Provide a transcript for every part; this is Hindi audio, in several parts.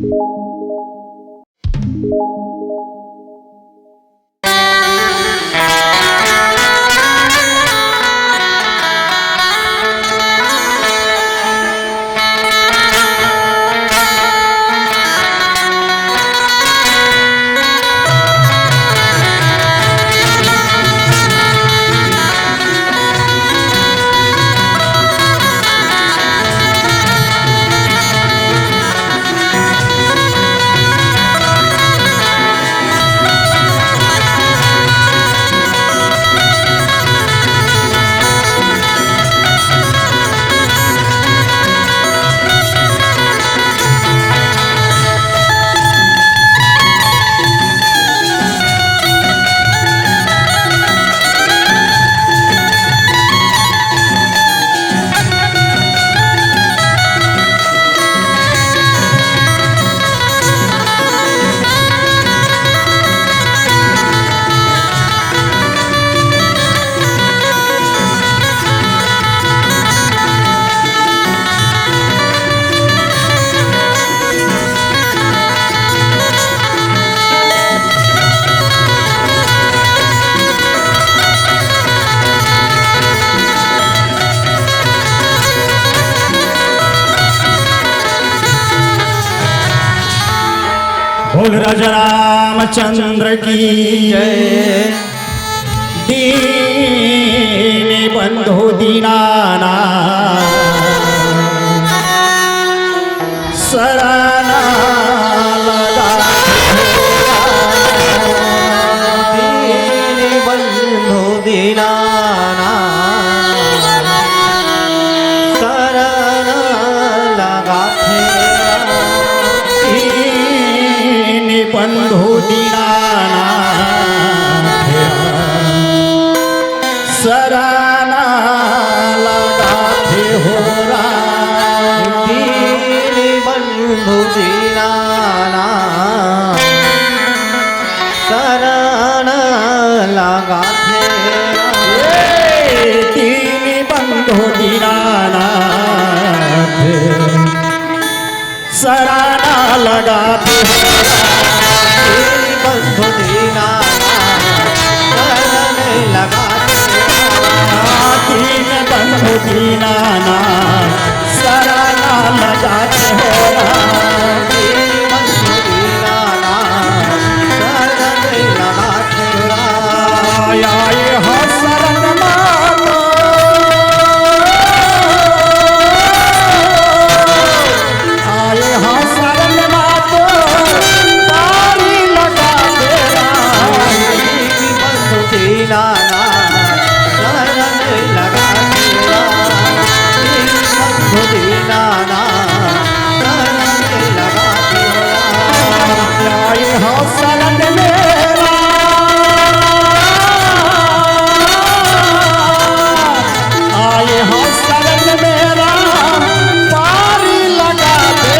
बोल राजा रामचंद्र की जय। दीन बंधु दीनानाथ शरणा लगा। दीन बंधु दीनानाथ शरणा लगा। बंधु दीनानाथ शरणा लगाते हो राम। दीन बंधु दीनानाथ शरणा लगाते। दीन बंधु दीनानाथ शरणा लगाते हो। बंधु दीनानाथ शरण लगाते। दीन बंधु दीनानाथ शरणा लगाते हो। बंधु दीनानाथ शरण लगाते। आए हो शरण माता, आए हो शरण माता पारी लगा दे। बंधु दीनानाथ शरण लगाते। बंधु दीनानाथ शरण लगाते। आए हो शरण मेरा, आए हो शरण मेरा पारी लगा दे।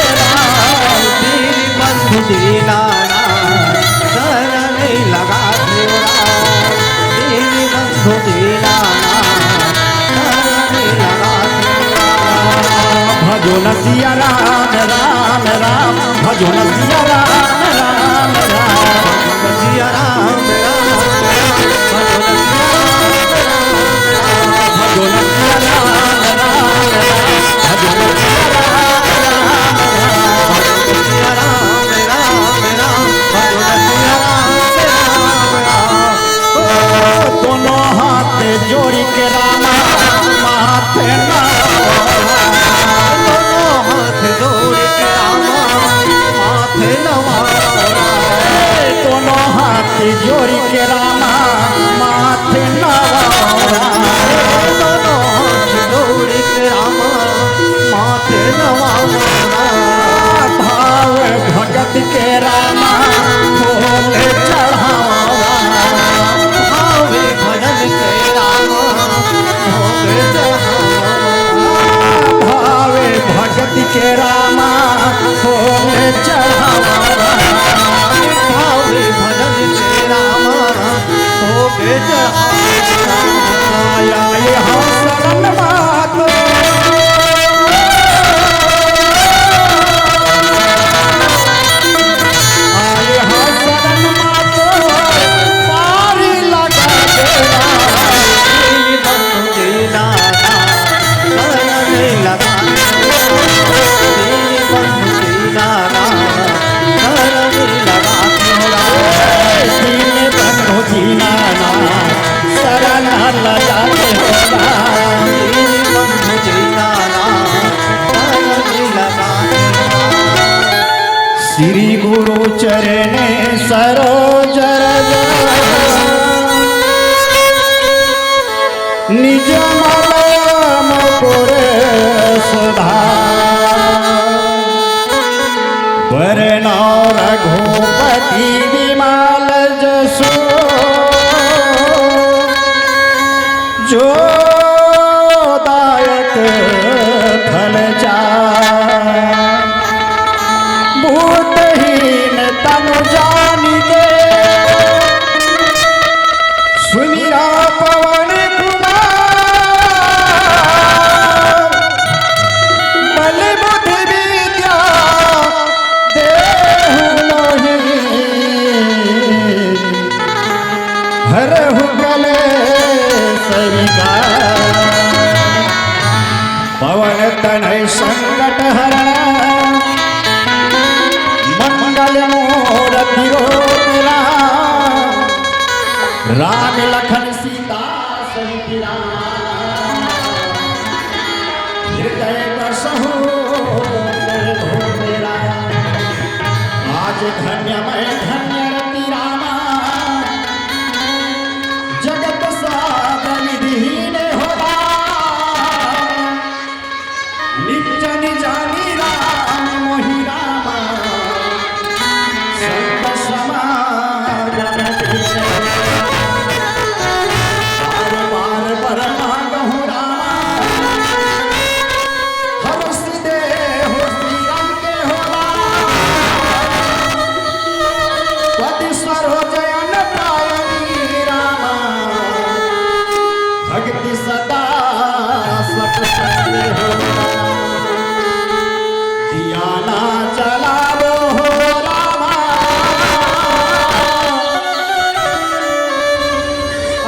बंधु दीनानाथ शरण लगाते। बंधु दीनानाथ शरण लगाते। भजो न सिया राम राम राम, भजो न सिया राम राम राम। सिया राम राम भजो न सिया राम राम राम, भजो न सिया राम राम राम। सिया राम राम राम भजो सिया राम राम। दोनों हाथ जोड़ी के रामा माथे दोनों हाथ जोड़ के रामा माथे नवारा। दोनों हाथ जोड़ी के रामा माथे नवारा। दोनों हाथ जोड़ के रामा माथे नवारा। भाव भगत के रामा भोले चढ़ावा। भावे भजन के रामा भोग चढ़ावा। भावे भगत के रामा भोले चढ़ावा। भावे भजन के रामा श्री गुरु चरणे सरोज रज निज मलम पुर सुधा वरनौ रघुपति विमल जसो जो दायक फल भूतहीन तनु जानि के सुमिरा पवन कुमार बल बुद्धि विद्या देहु मोहि हरहु कलेश विकार पवन तनय संकट हरण मंगल मूर्ति रूप राम लखन सीता सहित राम हृदय बसहु मेरा आज धन्य मैं धन्य रति रामा जगत साधन विधीन होगा नित्य निजानी राम मोहि रामा संत समागम बार बार बरमा कहु रामा हम सीधे हो श्री राम के होला पति सरोजयन पायनी रामा भक्ति सदा सत्संग होला दियाना चलावो हो रामा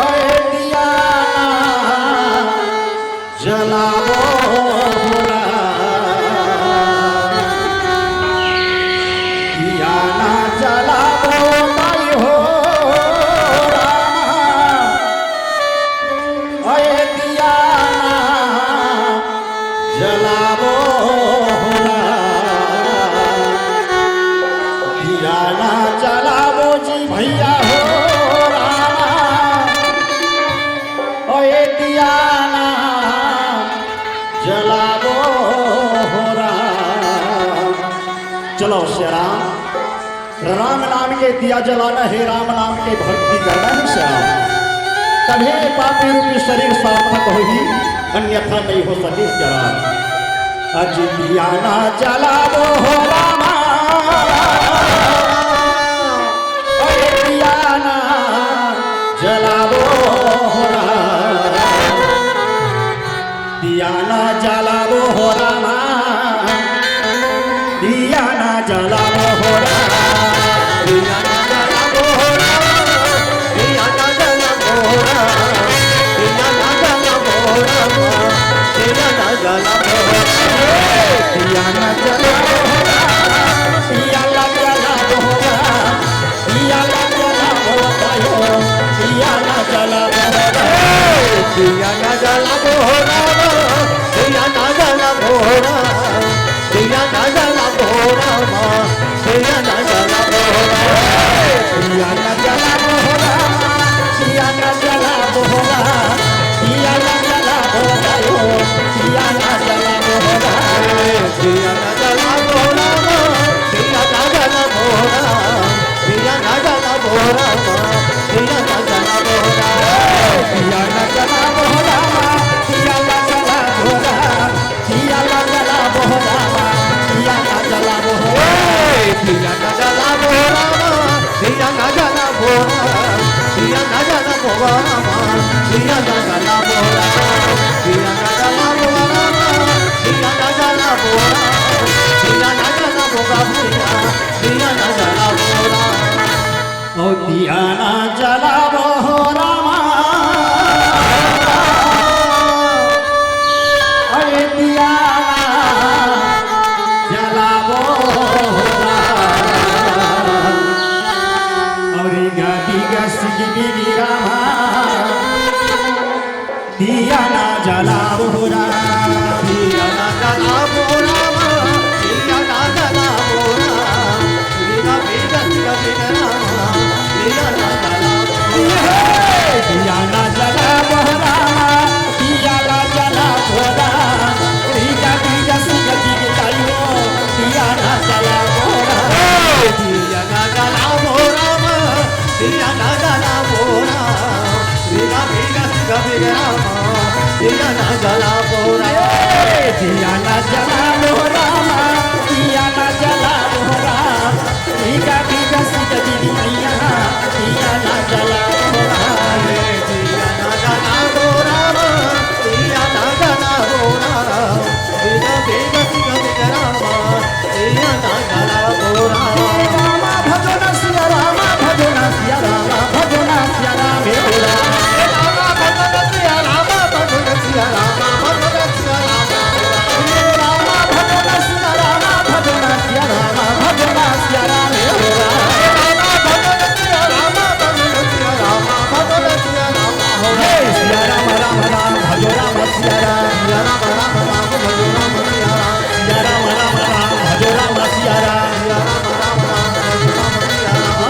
अरे दियाना जलावो हो दियाना जलावो ताई हो रामा अरे दियाना जलावो दियाना जलावो जी भैया हो रामा ओए दियाना जलावो हो राम चलो श्री राम राम नाम के दिया जलाना है राम नाम के भक्ति करना है श्री राम तभी पापी रूपी शरीर सार्थक होगी अन्यथा नहीं हो सके श्री राम अज दियाना जलावो हो रामा अरे दियाना जलावो हो राम दियाना जलावो हो रामा दियाना जलावो हो राम दियाना जलावो हो राम दियाना जलावो हो राम दियाना जलावो हो राम दियाना जलावो हो राम दियाना जलावो हो राम दियाना जलावो हो राम दियाना जलावो तायो दियाना जलावो हो राम दियाना जलावो हो राम दियाना जलावो हो राम दियाना जलावो हो राम दियाना जलावो हो राम दियाना जलावो हो राम दियाना जलावो हो राम दियाना जलावो तायो दियाना जलावो हो राम दियाना जलावो हो राम दियाना जलावो हो राम दियाना जलावो हो राम दियाना जलावो हो राम दियाना जलावो हो राम दियाना जलावो हो राम दियाना जलावो हो राम दियाना जलावो हो दियाना जलावो हो राम दियाना जलावो हो राम दियाना जलावो हो राम दियाना जलावो हो राम दियाना जलावो हो राम दियाना जलावो हो राम दियाना जलावो हो राम दियाना जलावो हो राम ओ दियाना जलावो हो राम अरे दियाना जलावो हो राम और गादी गसी बिनी रामा दियाना जलावो हो राम दियाना जलावो हो राम दियाना जलावो हो राम दिया ना जला मोरा दिया ना जला मोरा दिया ना जला मोरा भीगा भीगा सीता दीदी मैया दिया ना जला मोरा दिया ना जला मोरा दिया ना जला मोरा बिना बेगा सिगा बिगरामा दिया ना जला मोरा रामा भजन सिया रामा भजन सिया रामा भजन सिया राम मेरा रामा भजन सिया रामा भजन सिया रामा भजन सिया रामा रामा भजन सिया रामा भजन सिया रामा भजन सिया राम मेरा हे सिया राम राम राम भजो राम सिया राम सिया राम राम राम भजो राम सिया राम सिया राम राम राम भजो राम सिया राम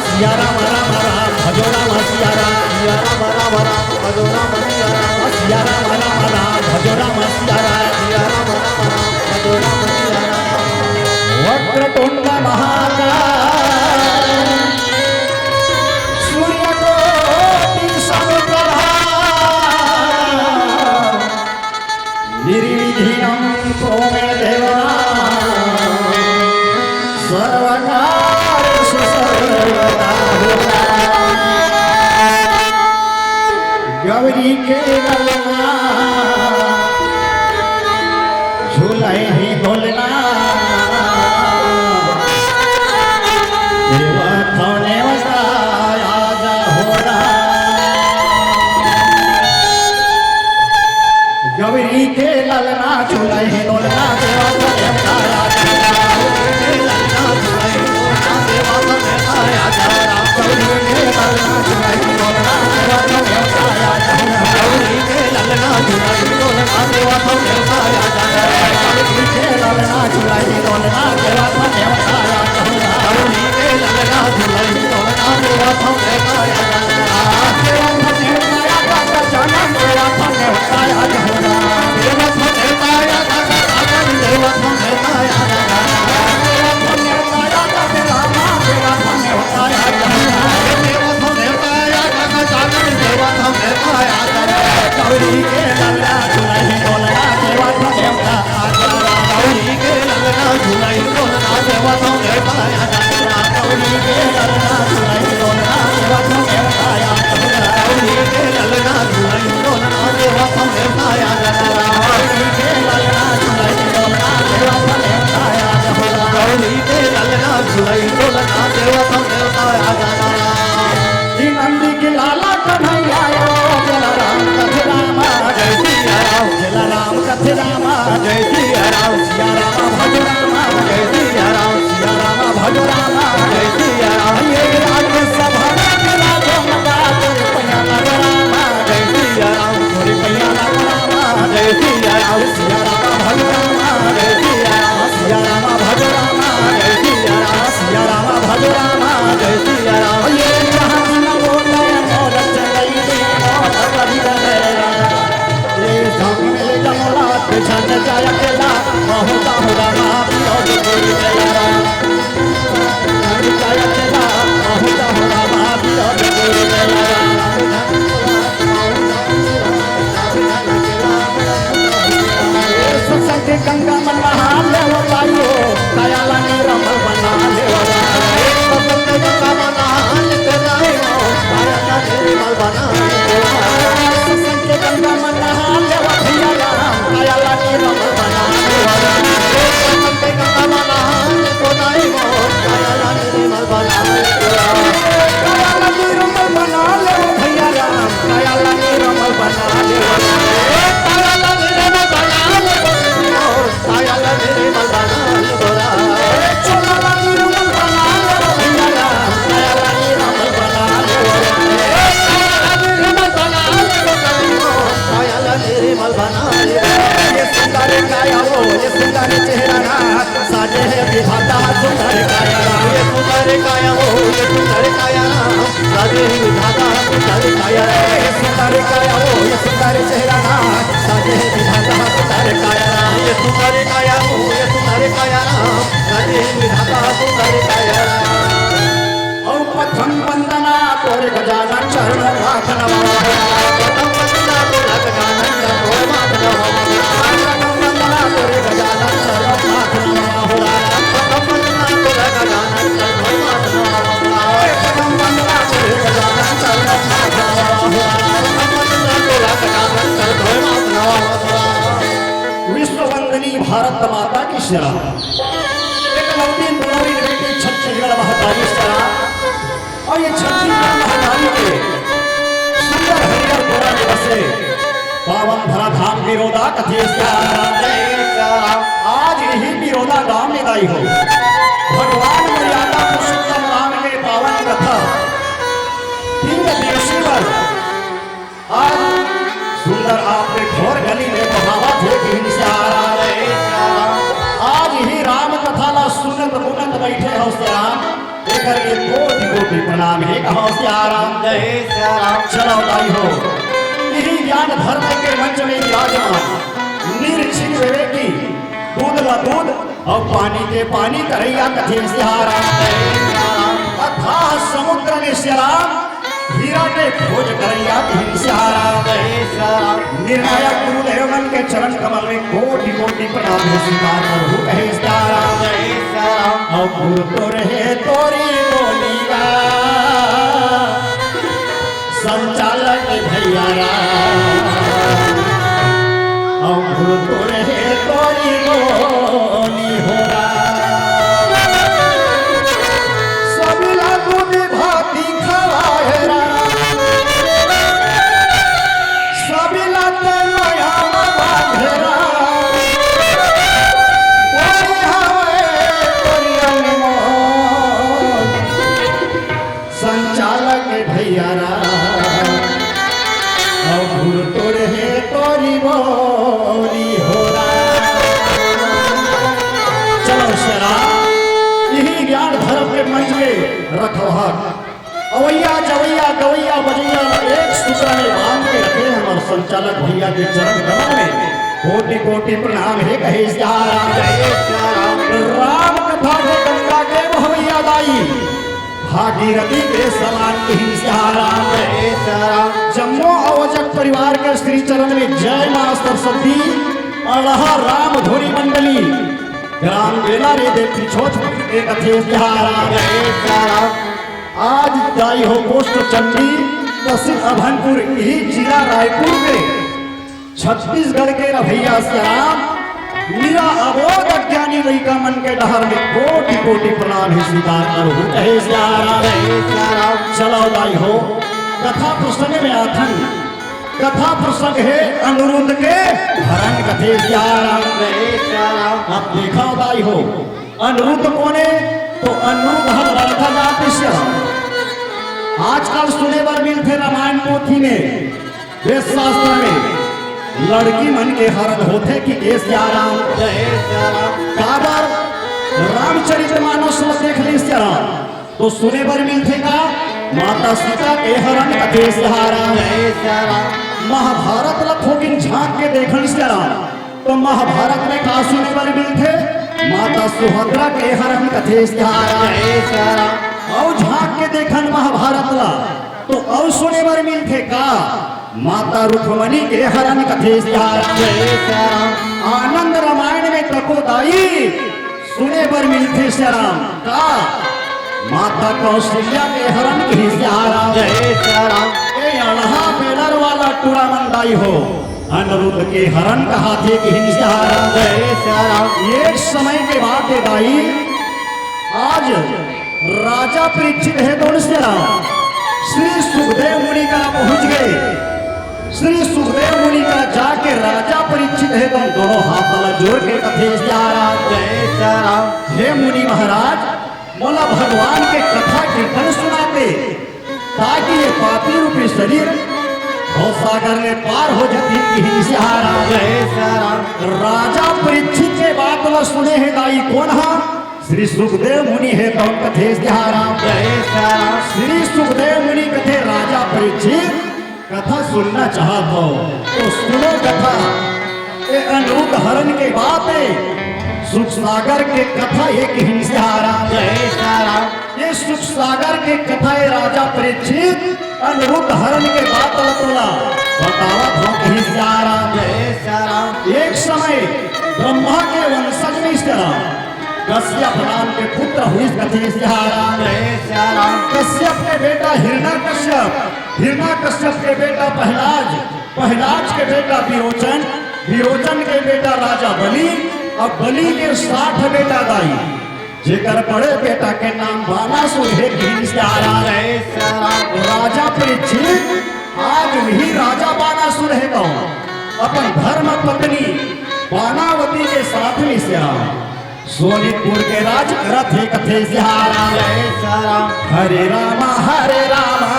सिया राम राम राम भजो राम सिया राम सिया राम राम राम भजो राम सिया राम सिया राम राम राम भजो राम सिया राम सिया राम राम राम भजो राम सिया राम वक्रतुंड महाकाय सूर्यकोटि समप्रभा निर्विघ्नं कुरु मे देव सर्वकार्येषु सर्वदा गौरी के ललना झूले ही डोलना देवा थाने बताया जा होरा गौरी के ललना झूले ही डोलना देवा थाने बताया जा गौरी के ललना झूले ही डोलना देवा थाने बताया जा गौरी के ललना झूले ही डोलना देवा थाने बताया जा गौरी के ललना झूले ही डोलना देवा थाने बताया जा गौरी के ललना झूले ही डोलना देवा थाने बताया जा देवा थाने बताया जा जनम देवा थाने बताया जा देवा थाने बताया जा देवा थाने बताया जा देवा थाने बताया जा रामा देवा थाने बताया जा देवा थाने बताया जा जनम देवा थाने बताया जा गौरी के ललना झूले ही डोलना देवा थाने बताया जा गौरी के ललना झूले ही डोलना देवा थाने बताया जा गौरी के ललना झूले ही डोलना देवा थाने बताया जा गौरी के ललना झूले ही डोलना देवा थाने बताया जा गौरी के ललना झूले ही डोलना देवा थाने बताया जा गौरी के ललना झूले ही डोलना देवा थाने बताया जा नंदी के लाला कन्हैया जला राम कथे रामा जय सिया राम जला राम कथे रामा जय सिया राम सिया राम भज रामा जय सिया राम सिया राम भज रामा जय सिया राम ये राज सभा में राजो मगा तोरे पैया लग रामा जय सिया राम तोरे पैया लग रामा जय सिया राम सिया राम भज रामा जय सिया राम सिया राम भज रामा जय सिया राम सिया राम भज रामा जय सिया राम ये जहां छन जाय केला बहुत होरा मा विरोध कोई मेला छन जाय केला बहुत होरा मा विरोध कोई मेला सत्संग गंगा मन नहा ले हो पायो दयाला निरमल बना ले हो सत्संग गंगा मन नहा ले हो दयाला निरमल बना ले सत्संग गंगा मन नहा ले हो भैया दयाला निरमल बना ले सत्संग गंगा मन नहा ले हो दयाला निरमल बना ले दयाला निरमल बना ले भैया दयाला निरमल बना ले दयाला निरमल बना ले दयाला निरमल बना ले चोला निरमल बना ले भैया दयाला निरमल बना ले दयाला निरमल बना ले दयाला निरमल बना ले ये सुंदर काया वो ये सुंदर चेहरा ना साजे है विधाता सुंदर काया ये सुंदर काया वो ये सुंदर काया ना साजे है विधाता सुंदर काया ये सुंदर काया वो ये सुंदर चेहरा ना साजे है विधाता सुंदर काया ये सुंदर काया वो ये सुंदर काया ना साजे है विधाता सुंदर काया और प्रथम वंदना तोरे गजानन चरण हाथ नवा प्रथम वंदना तोरे गजानन चरण हाथ श्री राम एक लंबी पुरानी बेटी छत्तीसगढ़ महाकाली श्री राम और ये छत्तीसगढ़ महाकाली के सुंदर हरिहर गोरा में बसे पावन धरा धाम विरोधा कथे श्री राम। आज यही विरोधा गांव में दाई हो भगवान मर्यादा पुरुषोत्तम राम के पावन कथा 3 दिवसीय आज सुंदर आपके घोर गली में बहावत है कि आज ही राम कथा ला सुनत बुनत बैठे हो श्याम एकर के कोटि कोटि प्रणाम है कहो श्याम जय श्याम। चलो दाई हो यही ज्ञान धर्म के मंच में विराजमान निर्छिन विवेकी दूध ला दूध और पानी के पानी करैया कथे श्याम अथाह समुद्र में श्याम हीरा के खोज करैया श्याम निर्णायक गुरुदेव मन के चरण कमल में कोटि कोटि प्रणाम है स्वीकार करो कहे श्याम और गुरु तो रहे तोरी बोलिया संचालक भैया और गुरु तो रहे तोरी बोली हो अवैया जवैया गवैया बजैया एक सूत्र में बांध के रखे हमारे संचालक भैया के चरण कमल में कोटि कोटि प्रणाम है कहे राम कथा के गंगा के भवैया दाई भागीरथी के समान जम्मू अवजक परिवार के श्री चरण में जय मां सरस्वती अड़हा राम धोरी मंडली ग्राम बेला रे दे पिछोछ के कथे आज दाई हो पोस्ट चंडी तहसील अभनपुर यही जिला रायपुर में छत्तीसगढ़ के रभैया श्याम मेरा अबोध अज्ञानी लड़का मन के डहर में कोटि कोटि प्रणाम है स्वीकार करो कहे श्याम। चलो दाई हो कथा प्रसंग में आथन कथा प्रसंग है अनुरुद्ध के हरण कथे श्याम। आप देखा दाई हो अनुरुद्ध कोने तो अनुरुद्ध हर लड़का जाति श्याम आजकल सुने बर मिलते रामायण पोथी में वेद शास्त्र में लड़की मन के हरण होते कि राम काबर रामचरितमानस में देख ली श्याम तो सुने बर मिलते का माता सीता के हरण कथे राम। महाभारत लखोगिन झांक के देखल श्याम तो महाभारत में का सुने बर मिलते माता सुभद्रा के हरण कथे राम। और झांक के देखन महाभारत ला तो और सुने बर मिलते का माता रुक्मणी के हरण कथे आनंद रामायण में तको दाई सुने बर मिलते श्याम का माता कौशल्या के हरण की अड़हा बेलर वाला टूरा मंदाई हो अनुरुद्ध के हरण कहा थे कि एक समय के बाद दाई आज राजा परीक्षित है दोनों श्री सुखदेव मुनि का पहुंच गए श्री सुखदेव मुनि का जाके राजा परीक्षित है तो दोनों हाथ वाला जोड़ के कथे हे मुनि महाराज मोला भगवान के कथा कीर्तन सुनाते ताकि ये पापी रूपी शरीर और सागर में पार हो जाती राजा परीक्षित के बात वाला सुने है दाई कौन हा श्री सुखदेव मुनि है तो कथे श्री सुखदेव मुनि कथे राजा परीक्षित कथा सुनना चाहत हो तो सुनो कथा ये अनुरुद्ध हरण के बात है सुख सागर के कथा एक ये सुख सागर के कथा है राजा परीक्षित अनुरुद्ध हरण के बात तोला बतावत हो एक समय ब्रह्मा के वंशज में कश्यप नाम के पुत्र हुई कथे कश्यप के बेटा हिरण्यकश्यप के बेटा पहलाज के बेटा विरोचन के बेटा राजा बलि अब बलि के 60 बेटा दाई जेकर बड़े बेटा के नाम बानासुर है घिनसारा जय श्याम राजा परीक्षित आज वही राजा बानासुर है कौन अपन धर्म पत्नी बानावती के साथ में श्याम सोनीतपुर के राज करत है कथे सिहारा जय श्याम हरे रामा हो राम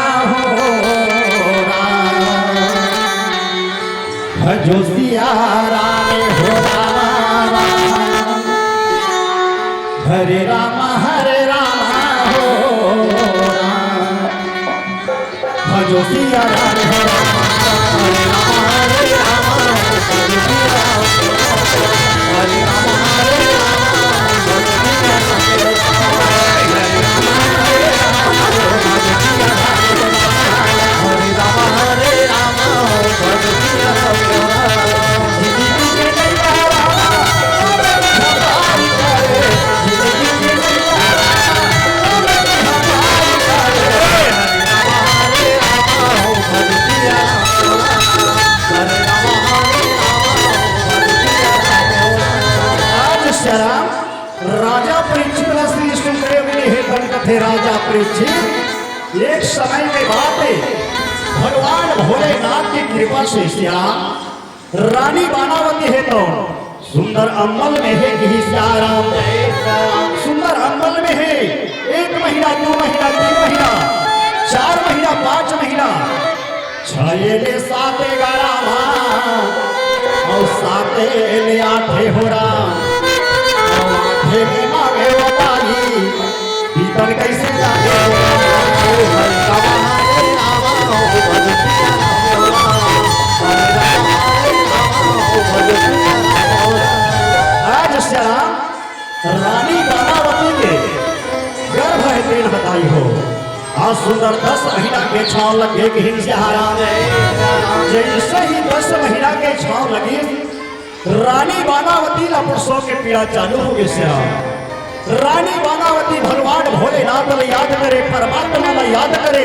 भजो सिया राम हो राम हरे रामा हो राम भजो सिया राम हो राम हरे रामा भजो सिया राम हरे रामा राजा परीक्षित श्री सुखदेव ने हे कथे राजा परीक्षित एक समय में बात है भगवान भोलेनाथ की कृपा से श्याम रानी बानावती है तो सुंदर अम्बल में है घिनसाराम सुंदर अम्बल में है 1 महीना 2 महीना 3 महीना 4 महीना 5 महीना 6 ले 7 11 और 7 ले 8 हो राम में मांगे बताई भीतर कैसे जागे आज श्याम रानी बानावती के गर्भ है तेल बताई हो आज सुंदर 10 महीना के छाव लगे घिनसारा जैसे ही 10 महीना के छाव लगी रानी बानावती ला पुरुषों के पीड़ा चालू हो गए श्याम रानी बानावती भगवान भोलेनाथ ने याद करे परमात्मा ने याद करे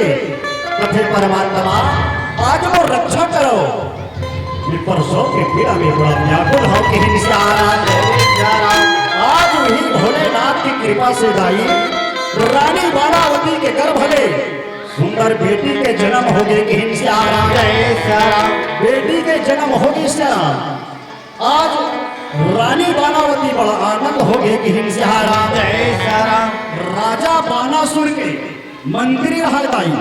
कथे परमात्मा आज वो रक्षा करो पुरुषों के पीड़ा में बड़ा व्याकुल हो के घिनसारा आज वही भोलेनाथ की कृपा से दाई रानी बानावती के गर्भ में सुंदर बेटी के जन्म हो गए घिनसारा बेटी के जन्म हो गए श्याम आज रानी बानावती बड़ा आनंद हो गए कि घिनसारा राजा बानासुर के मंत्री रहताई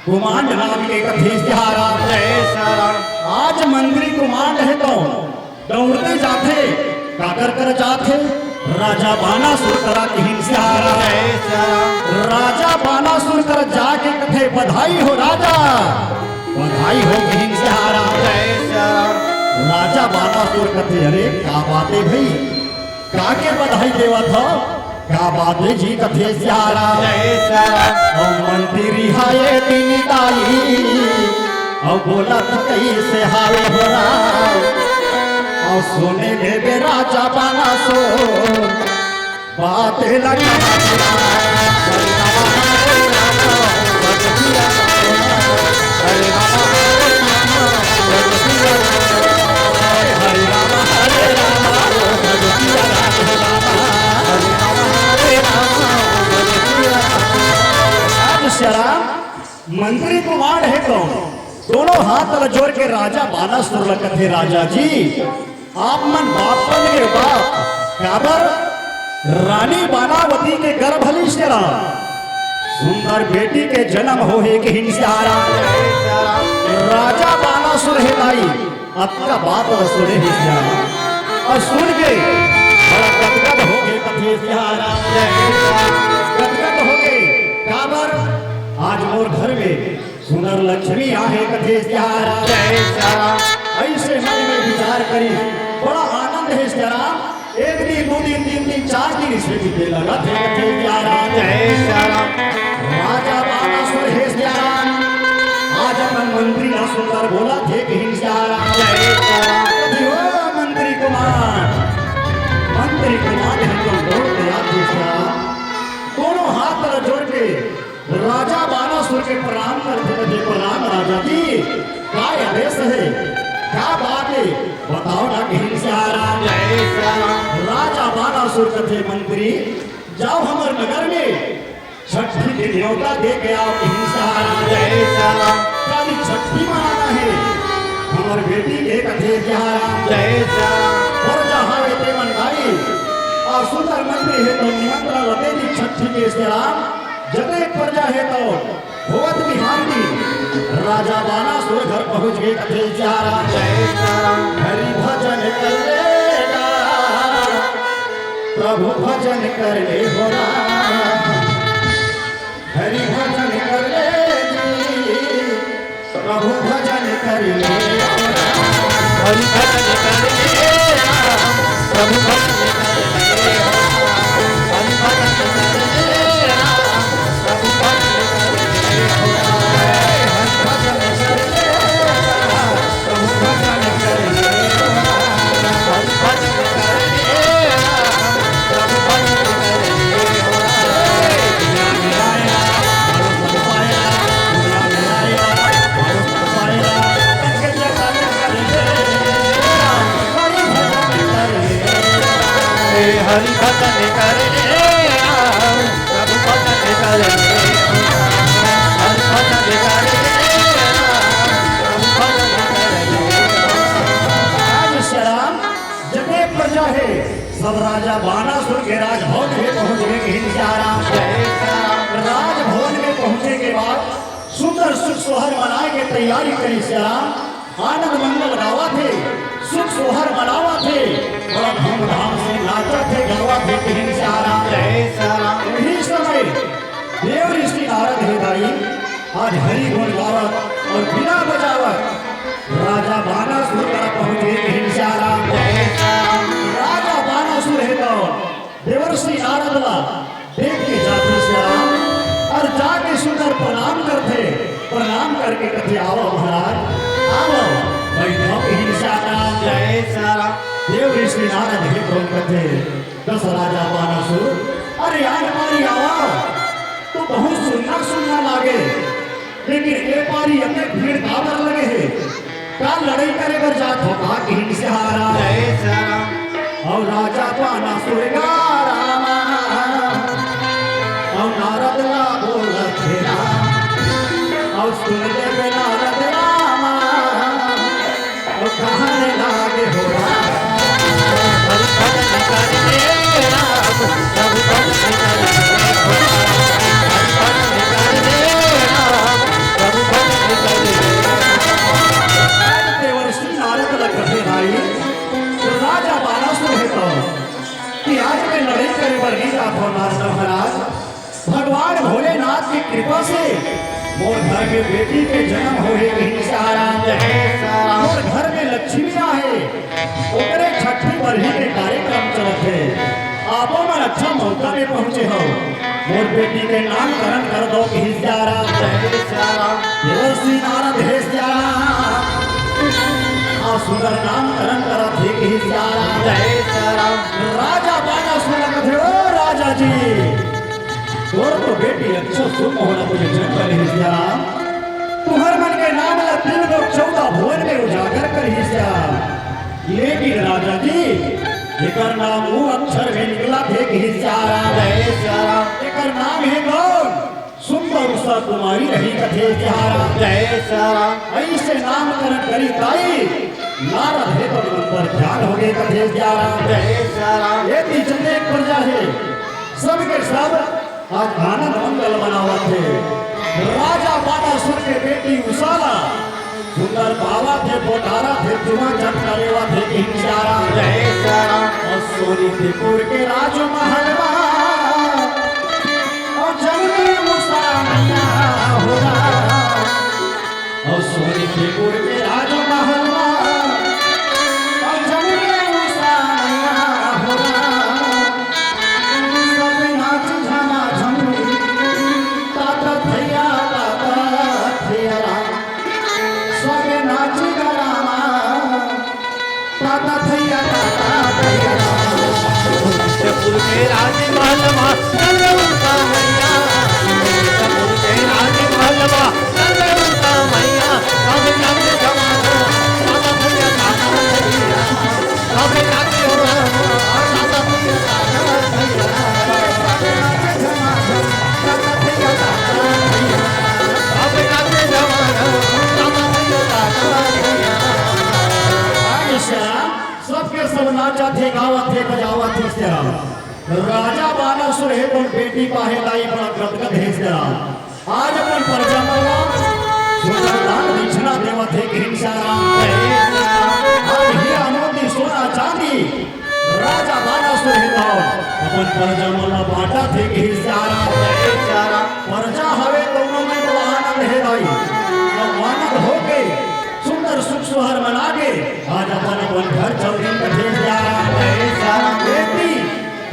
कुमांड नाम के कथे सिहारा आज मंत्री कुमांड है तो दौड़ते जाते काकर कर जाते राजा बानासुर करा के घिनसारा राजा बानासुर कर जाके कथे बधाई हो राजा बधाई हो घिनसारा राजा बानासुर कथे अरे क्या बात है भाई काके बधाई देवा था क्या बात है जी कथे सिहारा और मंत्री हाये तीन ताई और बोला तो कैसे हावे हो और सोने ले राजा बानासुर बातें लगा मंत्री कुमार है कौन दोनों हाथ जोड़ के राजा बानासुर कथे राजा जी आप मन बाप बन गए बाप काबर रानी बानावती के गर्भ लिश्रा सुंदर बेटी के जन्म हो है कि हिंसारा राजा बानासुर है लाई आपका बात और सुने हिंसारा और सुन के बड़ा गदगद हो गए कथे सिहारा गदगद हो गए काबर आज मोर घर में सुंदर लक्ष्मी आहे कथे सिहारा ऐसे मन में विचार करी बड़ा आनंद है सिहारा 1 दिन 2 दिन 3 दिन 4 दिन से बीते लगा थे कथे सिहारा राजा बानासुर है सिहारा आज अपन मंत्री ना सुंदर बोला थे कि सिहारा मंत्री कुमार हमको दौड़ते आते सिहारा दोनों हाथ जोड़ के राजा बानासुर के प्रणाम करते थे प्रणाम राजा जी क्या आदेश है क्या बात है बताओ ना कि हिंसारा बानासुर कथे मंत्री जाओ हमर नगर में छठी के न्योता दे के आओ हिंसा जय राम काली छठी मनाना है हमर बेटी के कथे जहाराम जय राम और जहाँ ते मनकारी और सुंदर मंत्री है तो निमंत्रण लते दी छठी के श्याम जते प्रजा है तो भगवत बिहान दी राजा बानासुर घर पहुंच गए कथे जहाराम जय राम हरि भजन कर लेगा प्रभु भजन कर ले हो राम हरि भजन कर ले जी प्रभु भजन कर ले हो राम हरि भजन कर ले राम प्रभु भजन कर ले राम हरि भजन कर ले राम प्रभु भजन कर ले राम हरि भजन कर ले राम प्रभु भजन कर ले हो राम हरि भजन कर ले राम प्रभु भजन कर ले हरि भजन कर ले राम प्रभु भजन कर ले हरि भजन कर ले राम प्रभु भजन कर ले आज श्याम जते प्रजा है सब राजा बानासुर के राजभवन में पहुंच गए हिंसाराम जय राम राजभवन में पहुंचने के बाद सुंदर सुख सोहर मनाए के तैयारी करी श्याम आनंद मंगल गावा थे सुख सोहर मनावा थे बड़ा धूमधाम से नाचा थे गावा थे हिंसाराम जय राम वही समय देव ऋषि नारद है भाई आज हरि गुण गावत और बिना बजावत राजा बानासुर का पहुंचे हिंसाराम जय राम राजा बानासुर है तो देवर्षि नारद ला देख के जाते श्याम और जाके सुंदर प्रणाम करते प्रणाम करके कथे आओ महाराज आओ बैठो हिंसाराम जय राम देव ऋषि नारद है तो कथे दस राजा बानासुर अरे आज हमारी आवाज तो बहुत सुनना सुनना लागे लेकिन ए पारी अपने भीड़ काबर लगे है का लड़ाई करे बर जात हो का कि हिंसारा जय राम और राजा बानासुर का रामा और नारद ला बोलत हे राम और सुन ले नारद रामा और कहने लागे हो राम हरि भजन कर ले राम प्रभु भजन कर ले हरि भजन कर ले राम प्रभु भजन कर ले देवर्षि नारद ला कथे भाई तो राजा बानासुर है तो कि आज में लड़ाई करे बर नहीं जात हो नारद महाराज भगवान भोलेनाथ की कृपा से मोर घर में बेटी के जन्म होए हिंसाराम जय राम मोर घर में लक्ष्मी आहे ओकरे छठी बरही के कार्यक्रम चलत है आपो मन अच्छा मौका में पहुंचे हो मोर बेटी के नामकरण कर दो हिंसाराम जय राम देवर्षि नारद हे श्याम आ सुंदर नामकरण करत है हिंसाराम जय राम राजा बानासुर कथे ओ राजा जी तोर तो बेटी अच्छा सुन होना मुझे जन्म ले श्याम तुम्हार मन के नाम ला तीन लोग 14 भुवन में उजागर कर श्याम लेकिन राजा जी एकर नाम वो अक्षर में निकला थे कि श्याम जय राम एकर नाम है कौन सुंदर उषा कुमारी रही कथे श्याम जय राम ऐसे नामकरण करी ताई नारद है तो मन पर ध्यान हो गए कथे श्याम जय राम ये भी जितने प्रजा है सबके सब आज आनंद मंगल मनावा थे राजा बानासुर के बेटी उषाला सुंदर बाबा थे पोटारा थे जुमा जट करेवा थे हिंसारा जय राम और सोनीपुर के राजमहल और जननी उषा मैया हो और सोनीपुर के राजमहल और जननी उषा मैया हो सब नाच झमा झम ताता थैया राम सब नाच गरामा ताता थैया राम जयपुर के राजमहल में चंद्रमुखा मैया जयपुर के राजमहल में चंद्रमुखा मैया सब नाच जमा सादा भैया सादा भैया सब नाच हो सादा भैया सादा राजा बाणासुर हे पण बेटी पाहे लाई पण गदगद हेच द्या आज आपण परजामाला सुंदरदान दक्षिणा देवा थे हिंसारा आज ही अनोदी सोना चांदी राजा बाणासुर हे तो अपन परजामाला बाटा थे हिंसारा परजा हवे दोनों में तो आनंद है भाई और आनंद हो के सुंदर सुख सुहर मना के आज अपन घर चल दिन कठे जा बेटी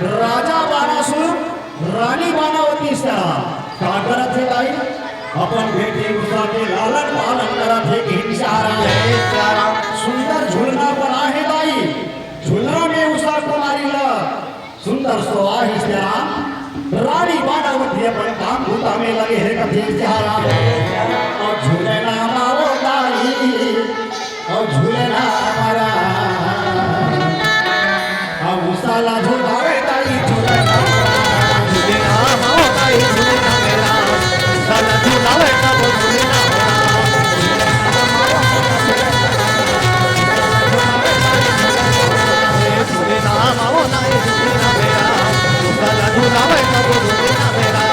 राजा बाणासुर रानी बाणावती सा का करत है भाई अपन बेटी उषा के लालन पालन करत है हिंसारा सुंदर झूलना बना है भाई झूलना में उषा कुमारी ला सुंदर सोआ हिंसारा रानी बाणावती अपन काम भूता में लगे है कथी सहारा और झूलना माओ दाई और झूलना हमारा अब उसाला झूलावे दाई झूलना माओ दाई झूलना मेरा साला झूलावे तब झूलना झूलना माओ दाई झूलना मेरा साला झूलावे तब झूलना मेरा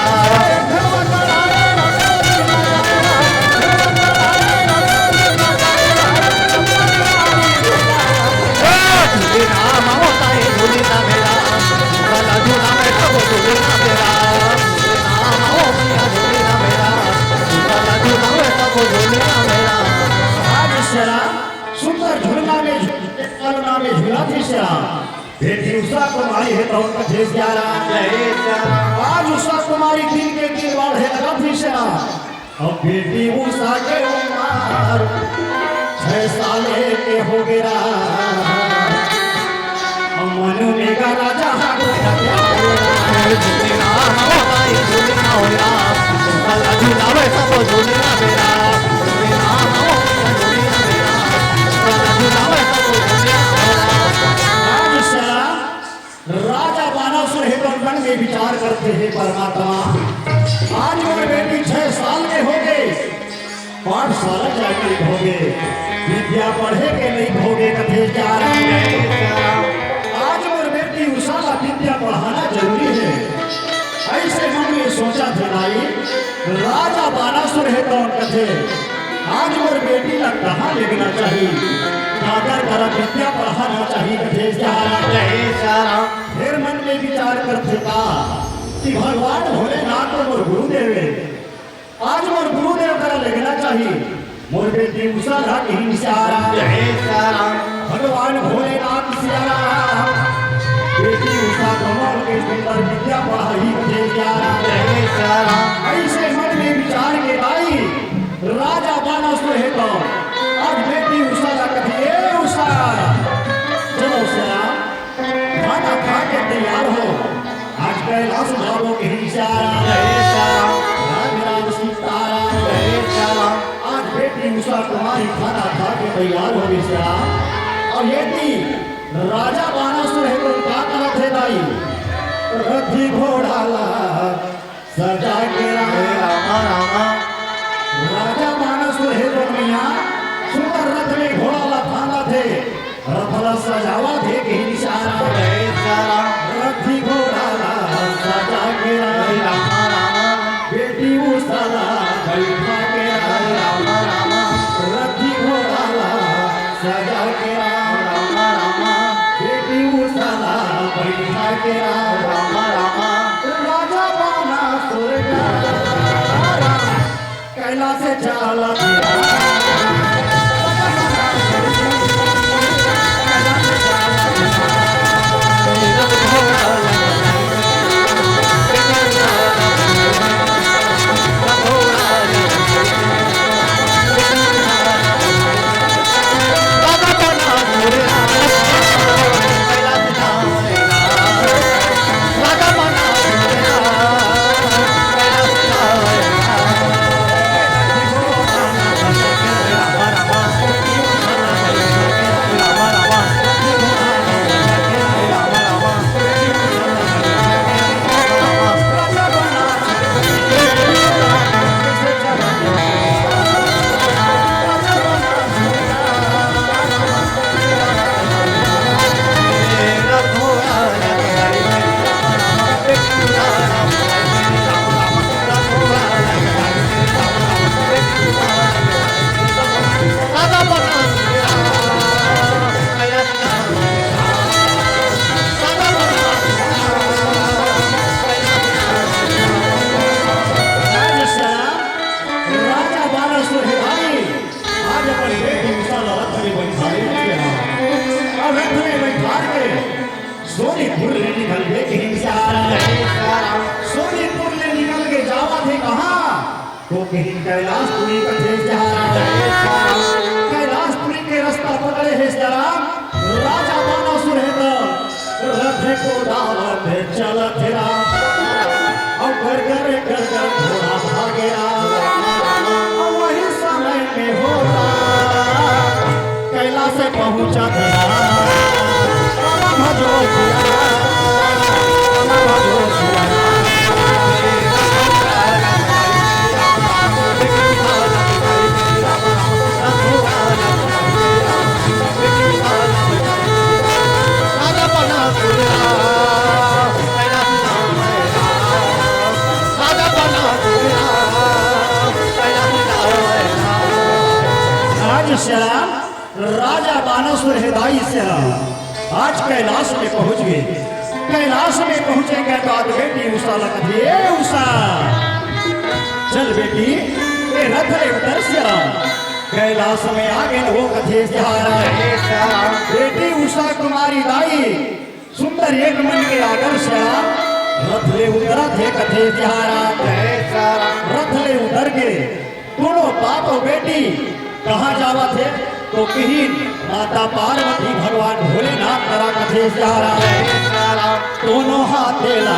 सुंदर झूलना में झूला थी बेटी उषा कुमारी है तो उनका भेज आज उषा कुमारी दिन के दिन बढ़े लगा थी अब बेटी उषा के उम्र 6 साल के हो गया मनु में का राजा राजा बाणासुर हे मन में विचार करते हैं परमात्मा आज और बेटी 6 साल के हो गए पाठशाला जाके हो गए विद्या पढ़े के नहीं भोगे कथे जा आज और बेटी उषा का विद्या पढ़ाना जरूरी है ऐसे मन में सोचा था नाई राजा बाणासुर है कौन कथे आज और बेटी का कहाँ लिखना चाहिए अगर कर विद्या पढ़ाना चाहिए कथे जा फिर मन में विचार करते था कि भगवान भोलेनाथ और मोर गुरुदेव आज मोर गुरुदेव कर लिखना चाहिए मोर बेटी उषा का हिंसारा भगवान भोलेनाथ सियारा बेटी उषा कमल के सुंदर विद्या पढ़ाई ऐसे मन में विचार के लाई राजा बाणासुर है तो आज बेटी उषा का कथिए उषा चलो उषा खाना खा के तैयार हो आज कैलाश जाओ के राम राम सीताराम आज बेटी उषा कुमारी खाना खा के तैयार हो गई और यदि राजा बाणासुर है तो क्या करत है दाई रथी घोड़ा ला सजा के राजा बाणासुर है तो मैया सुंदर रथ में घोड़ा ला फांदा थे रथला सजावा थे के निशाना रथी घोड़ा ला सजा के बेटी उषा ला बैठा के रथी घोड़ा ला सजा के बेटी उषा ला बैठा के राजा बाणासुर कैलाश से चला तो कहीं कैलाशपुरी कथे कैलाशपुरी के रास्ता पकड़े है राम राजा बानासुर है तो रथ को दावत चलत राम और घर घोड़ा भागे राम और वही समय में होता कैलाश पहुंचा था भजो श्याम राजा बानासुर हृदय श्याम आज कैलाश में पहुंच गए। कैलाश में पहुंचेंगे तो आज बेटी उषा लगी उषा चल बेटी ये रथ ले उतर श्याम कैलाश में आगे वो कथे बेटी उषा कुमारी दाई सुंदर एक मन के आदर श्याम रथ ले उतरा थे कथे रथ ले उतर के दोनों बाप और बेटी कहाँ जावा थे तो कहीं माता पार्वती भगवान भोलेनाथ करा कथे दोनों हाथ देला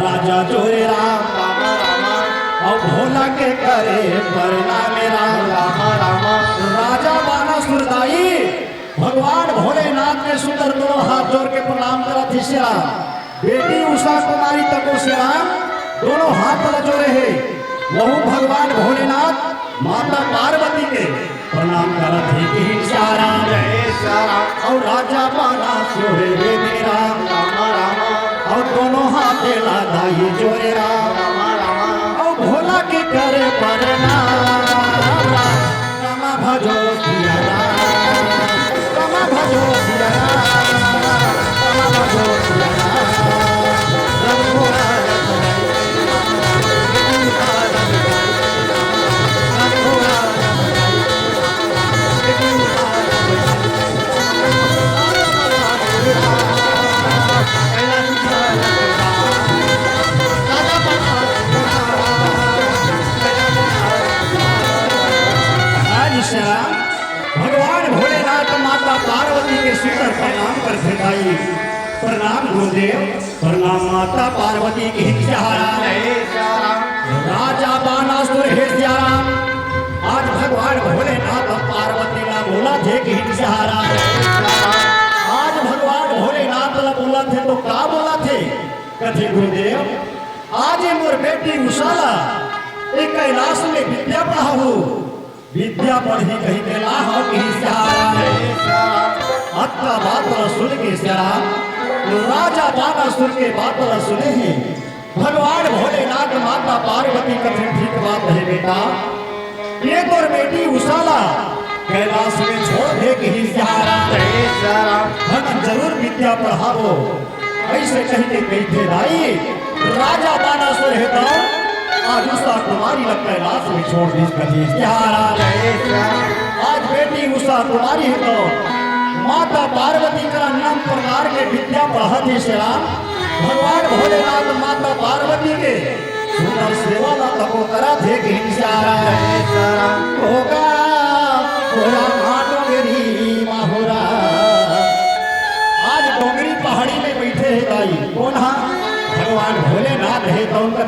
राजा जोरे राम और भोला के करे प्रणाम राम राजा बानासुर दाई भगवान भोलेनाथ ने सुंदर दोनों हाथ जोड़ के प्रणाम करा थे श्याम बेटी उषा कुमारी तको श्याम दोनों हाथ तला जोड़े है वह भगवान भोलेनाथ माता पार्वती के प्रणाम करत है कि श्याम और राजा बानासुर रे राम और दोनों हाथ लगाई जोरे राम और भोला के करे प्रणाम राम भजो सिया राम भजो सिया राम भजो सिया भगवान भोलेनाथ माता पार्वती के सुंदर प्रणाम करते भाई प्रणाम गुरुदेव प्रणाम माता पार्वती की राजा बानासुर है श्याम आज भगवान भोलेनाथ पार्वती ना बोला थे कि आज भगवान भोलेनाथ ना बोला थे तो क्या बोला थे कथे गुरुदेव आज मोर बेटी उषाला एक कैलाश में विद्या पढ़ाऊ विद्या पढ़ी कहीं के लाहो की अक्का बात सुन के श्याम राजा बानासुर के बात सुने हैं भगवान भोलेनाथ माता पार्वती कथन ठीक बात है बेटा ये तो बेटी उषाला कैलाश में छोड़ दे के ही हम जरूर विद्या पढ़ाओ ऐसे कहीं के बैठे भाई राजा बानासुर है तो आज उषा कुमारी लग कैलाश में छोड़ दी कथी आज बेटी उषा कुमारी है तो माता पार्वती का नाम प्रकार के विद्या पढ़ाते श्याम भगवान भोलेनाथ माता पार्वती के सुंदर सेवा ना तको करा थे कि होगा होरा डोंगरी माहुरा आज डोंगरी पहाड़ी में बैठे है दाई कौन हा भगवान भोलेनाथ है तो उनका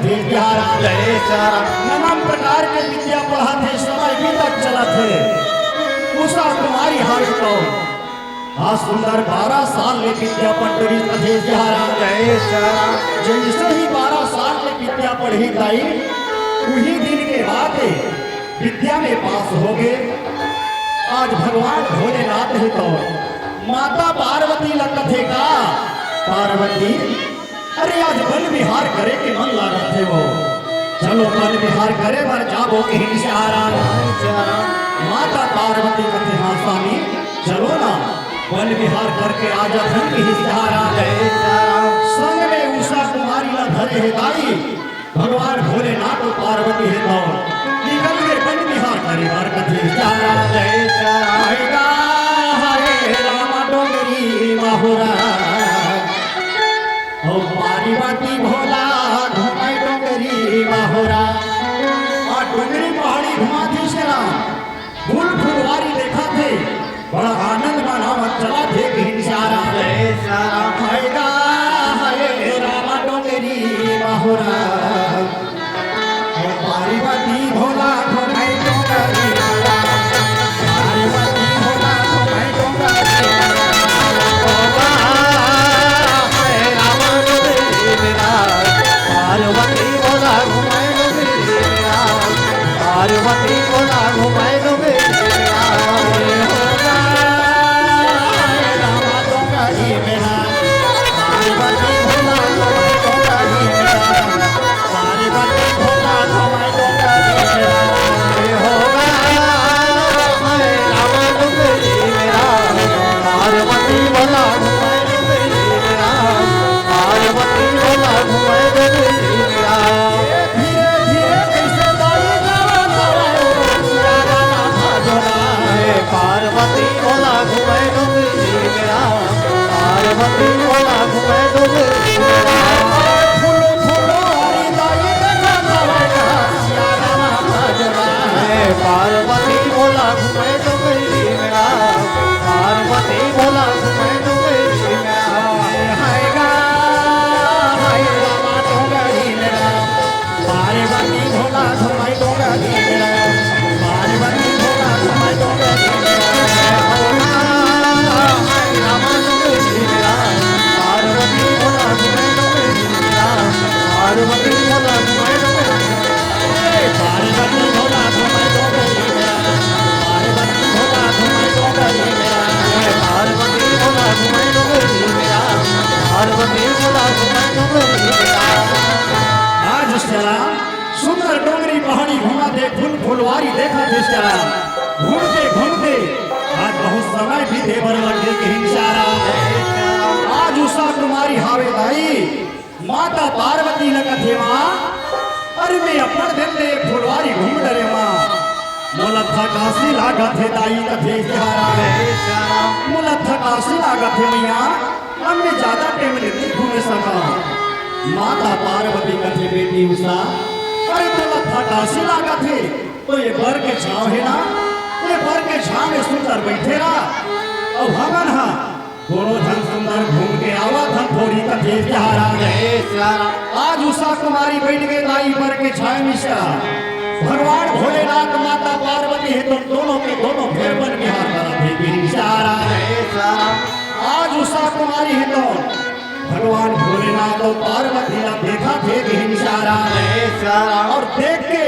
नाम प्रकार के विद्या पढ़ाते समय भी तक चला थे उषा कुमारी हार तो आज सुंदर 12 साल में विद्या पढ़ी कथे जैसे ही 12 साल में विद्या पढ़ी ताई वही दिन के बाद विद्या में पास हो गए आज भगवान भोलेनाथ है तो माता पार्वती लग कथे का पार्वती अरे आज वन विहार करे के मन लगा थे वो चलो वन विहार करे बार जाबो के माता पार्वती कथे हाँ स्वामी चलो ना वन विहार करके आजा धन की संग में उषा कुमारी ला धरे है दाई भगवान भोलेनाथ पार्वती है तो निकल के वन विहार करे बार कथे रामा डोंगरी माहुरा पार्वती भोला घुमाई डोंगरी माहुरा बड़ा आनंद मनावत चला थे घिनसारा जय सारा हायगा हाय रामा डोंगरी बाहुरा पार्वती भोला घुमाई डोंगरी पार्वती भोला घुमाई डोंगरी पार्वती बोला घुमाए लो मेरे राम पार्वती बोला घुमाए लो मेरे रामा डोंगरी मेरा पार्वती भोला घुमाई डोंगरी मेरा पार्वती भोला घुमाई डोंगरी मेरा पार्वती बोला घुमाए लो मेरे राम पार्वती बोला घुमाए लो मेरे राम धीरे धीरे कैसे दाई पार्वती बोला घुमाए लो मेरे राम पार्वती बोला घुमाए लो मेरे राम फूलो फूलो हरी दाई देखा दवाया सिया रामा भजवा पार्वती बोला घुमाए लो मेरे राम पार्वती बोला घुमाए लो मेरे राम हायगा हाय रामा डोंगरी मेरा पार्वती भोला घुमाई डोंगरी मेरा पार्वती भोला घुमाई डोंगरी पार्वती बोला घुमाए लो मेरे राम पार्वती बोला घुमाए लो पार्वती भोला घुमाई डोंगरी मेरा पार्वती भोला घुमाई डोंगरी मेरा पार्वती बोला घुमाए लो मेरे राम पार्वती बोला घुमाए लो मेरे राम आज चला सुंदर डोंगरी पहाड़ी घुमा दे फूल फुलवारी देखा थे चला घूमते घूमते आज बहुत समय भी देवर लगे के हिंसारा आज उषा कुमारी हावे दाई माता पार्वती लगा थे माँ अरे मैं अपन दिन ले फुलवारी घूम डरे माँ मोला थकासी लागा थे दाई कथे सहारा मोला थकासी लागा थे मैया अब मैं ज्यादा टाइम नहीं घूम सका माता पार्वती कथे बेटी उषा अरे तोला थकासी लागा थे तो ये बर के छाव है ना ये बर के छाव में सुंदर बैठे रहा अब हमन हा दोनों धन सुंदर घूम के आवा धन थोड़ी कथे सहारा आज उषा कुमारी बैठ गए दाई बर के छाव में से भगवान भोलेनाथ माता पार्वती है तो दोनों के दोनों फिर बन बिहार करा थे सहारा आज उषा कुमारी है तो भगवान भोलेनाथ और पार्वती ने देखा थे हिंसारा और देख के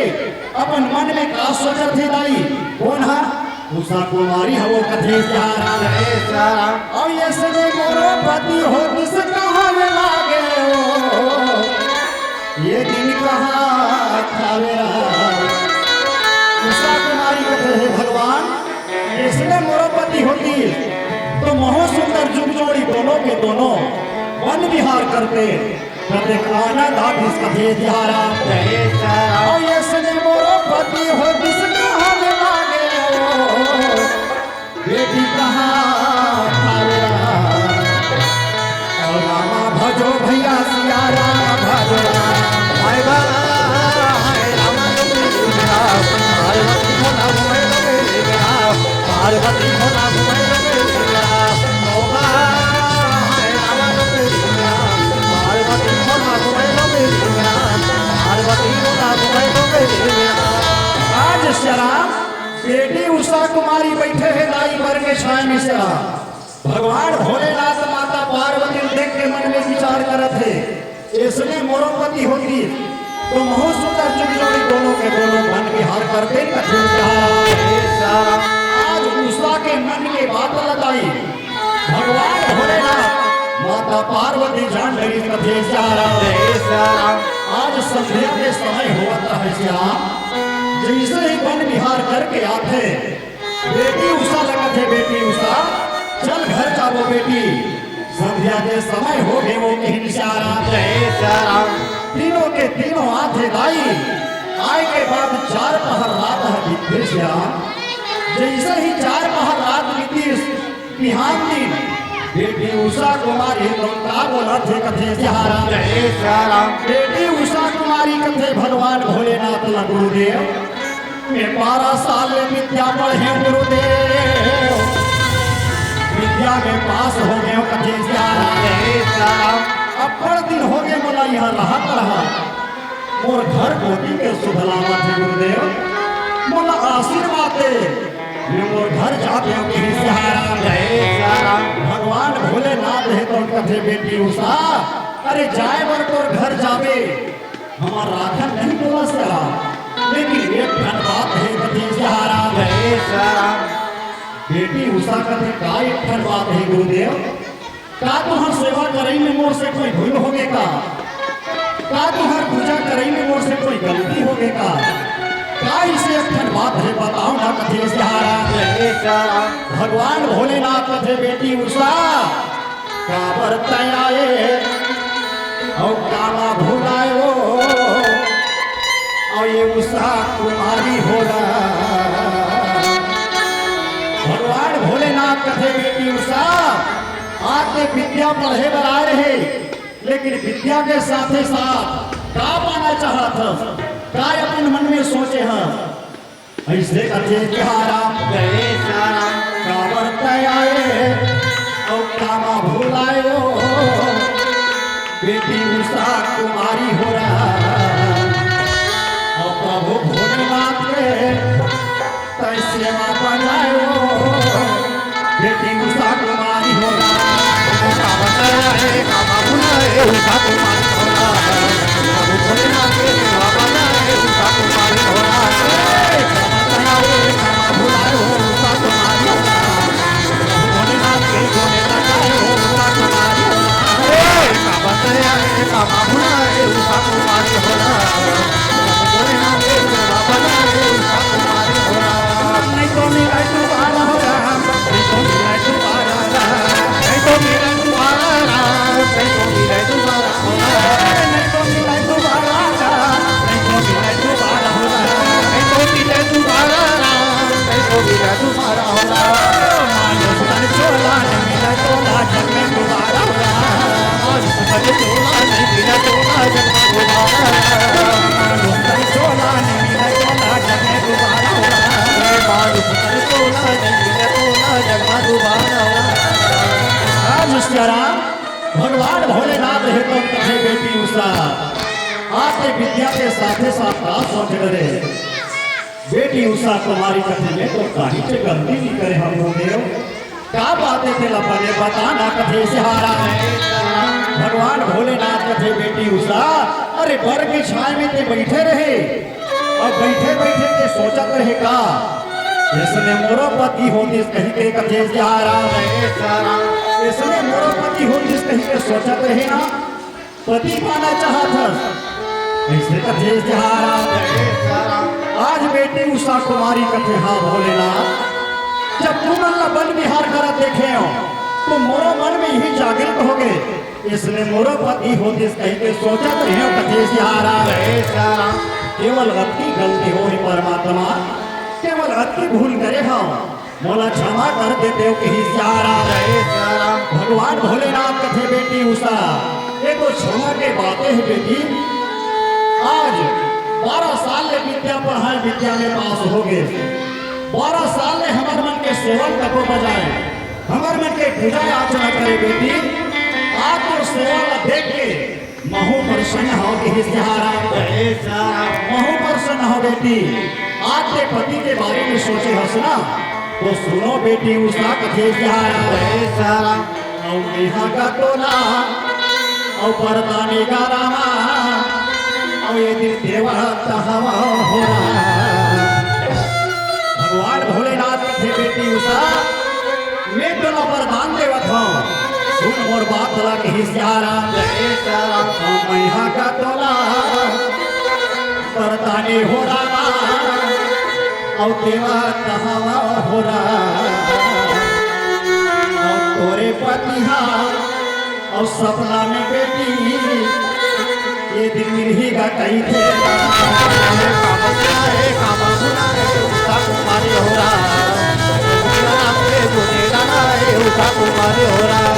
अपन मन में का सोचत थे दाई कौन हा उषा कुमारी है वो कथे सहारा और ये सजे मोरो पति हो किस कहाँ में लागे हो ये दिन कहाँ था मेरा उषा कुमारी कहते हैं भगवान इसने मोरोपति होती तो महो सुंदर जुग जोड़ी दोनों के दोनों वन विहार करते प्रत्येक आनंद आदिश कथे सहारा और ये सने मोरोपति हो किस कहाँ में लागे हो बेटी कहाँ था मेरा और रामा भजो भैया सिया राम भजो पार्वती बोला घुमाए लो मेरे राम पार्वती बोला घुमाए लो मेरे राम पार्वती बोला घुमाए लो मेरे राम आज शराब बेटी उषा कुमारी बैठे हैं दाई पर के छाए में शराब भगवान भोलेनाथ माता पार्वती देख के मन में विचार करत है इसने मोरोपति होती तो बहुत सुंदर जुग जोड़ी दोनों के दोनों मन विहार करते कथे सहारा आज उषा के मन के बात लगाई भगवान भोलेनाथ माता पार्वती जान डरी कथे सहारा आज संध्या के समय होता है श्याम जैसे ही वन विहार करके आते बेटी उषा लगा थे बेटी उषा चल घर जाओ बेटी संध्या के समय हो गए वो कहीं इशारा तीनों के तीनों आते दाई आए के बाद 4 पहर रात बीती श्याम जैसे ही 4 पहर रात बीती बिहान दिन बेटी उषा कुमारी का बोला थे कथे सहारा बेटी उषा कुमारी कथे भगवान भोलेनाथ ला गुरुदेव मैं 12 साल में विद्या पढ़े गुरुदेव विद्या में पास हो गए कथे सियारा जय राम अब बड़ दिन हो गए बोला यहाँ रहा मोर घर गोदी के सुधलावा थे गुरुदेव मोला आशीर्वाद दे मैं मोर घर जाके कहे सियारा जय राम भगवान भोलेनाथ है तो कथे बेटी उषा अरे जाए बर तोर घर जावे हमार राखन नहीं बोला सियारा लेकिन एक ठन बात है कथे सियारा जय राम बेटी उषा कथे का एक ठन बात है गुरुदेव का तुहर सेवा करई में मोर से कोई भूल होगे का तुहर पूजा करई में मोर से कोई गलती होगे का इसे एक ठन बात है बताओ ना कथे सियारा जय राम भगवान भोलेनाथ कथे बेटी उषा का बरतयाए और काला भुलायो और ये उषा कुमारी होला भगवान भोलेनाथ कथे बेटी उषा आके विद्या पढ़े बर आए रहे लेकिन विद्या के साथे साथ का पाना चाहत का अपन मन में सोचे हैं ऐसे कथे सियारा जय राम का बरतयाए और कामा भुलायो बेटी उषा कुमारी हो रहा और प्रभु भोलेनाथ के तय सेवा बनायो बेटी उषा कुमारी हो रहा कामा बुलाए उषा कुमारी होला प्रभु भोलेनाथ के सेवा बनाए उषा कुमारी होला कामा भुलायो उषा कुमारी हो रहा भोलेनाथ के गोने लगायो उषा कुमारी हो रहा कामा बुलाए उषा कुमारी होला प्रभु भोलेनाथ के सेवा बनाए उषा कुमारी होला नहीं तो मेरा दोबारा होगा नहीं तो मेरा दोबारा नहीं तो मेरा तुम्हारा राम नहीं तो मेरा तुम्हारा होला नहीं तो मेरा दोबारा नहीं तो मेरा दोबारा होगा नहीं तो मेरा तुम्हारा राम नहीं तो मेरा तुम्हारा होला मानुष तन चोला न मेरा चोला जग में दोबारा होगा मानुष तन चोला नहीं मेरा चोला जग में दोबारा मानुष तन चोला न मेरा चोला जग में दोबारा होगा मानुष तन चोला नहीं मेरा चोला जग में दोबारा आज सियाराम भगवान भोलेनाथ है तो कहे बेटी उषा आते विद्या के साथे साथ का सोच करे बेटी उषा कुमारी कथे में तो काही से गलती नहीं करे हम लोग देव का बातें थे लपने बताना कथे सिहारा भगवान भोलेनाथ कथे बेटी उषा अरे बर की छाए में ते बैठे रहे और बैठे बैठे ते सोचत रहे का इसने मोरो पति होती कहीं के कथे सिहारा इसने मोरो पति होती कहीं के सोचत रहे ना पति पाना चाहत ऐसे कथे सिहारा आज बेटी उषा कुमारी कथे हाँ भोलेनाथ जब तुम अल्लाह वन विहार कर देखे हो तो मोरो मन में यही जागृत हो गए इसलिए मोरो पति होते कहीं के सोचत रहे हो कथे सिहारा केवल अति गलती हो ही परमात्मा केवल अति भूल करे हो मोला क्षमा कर देते हो कहीं सिहारा भगवान भोलेनाथ कथे बेटी उषा ये तो क्षमा के बातें है बेटी आज 12 साल ले विद्या पढ़ाए विद्या में पास हो गए 12 साल ले हमारे मन के सेवन तको बजाए हमारे मन के पूजा अर्चना करे बेटी आज तो सेवा देख के महू प्रसन्न हो के हिस्सारा महू प्रसन्न हो बेटी आज के पति के बारे में सोचे हंसना तो सुनो बेटी उषा कथे सिहारा और नेहा का टोला और परदानी का रामा और ये दिन देवा हवा हो रहा भगवान भोलेनाथ कथे बेटी उषा मैं दोनों वरदान देवत हूँ सुन मोर बात ला के हिस्सारा यहाँ का टोला परदानी हो रहा और देवा हवा हो रहा और तोरे पतिहा और सपना में बेटी ये दिन मिलेगा कहीं थे कुमारी हो रहा उषा कुमारी हो रहा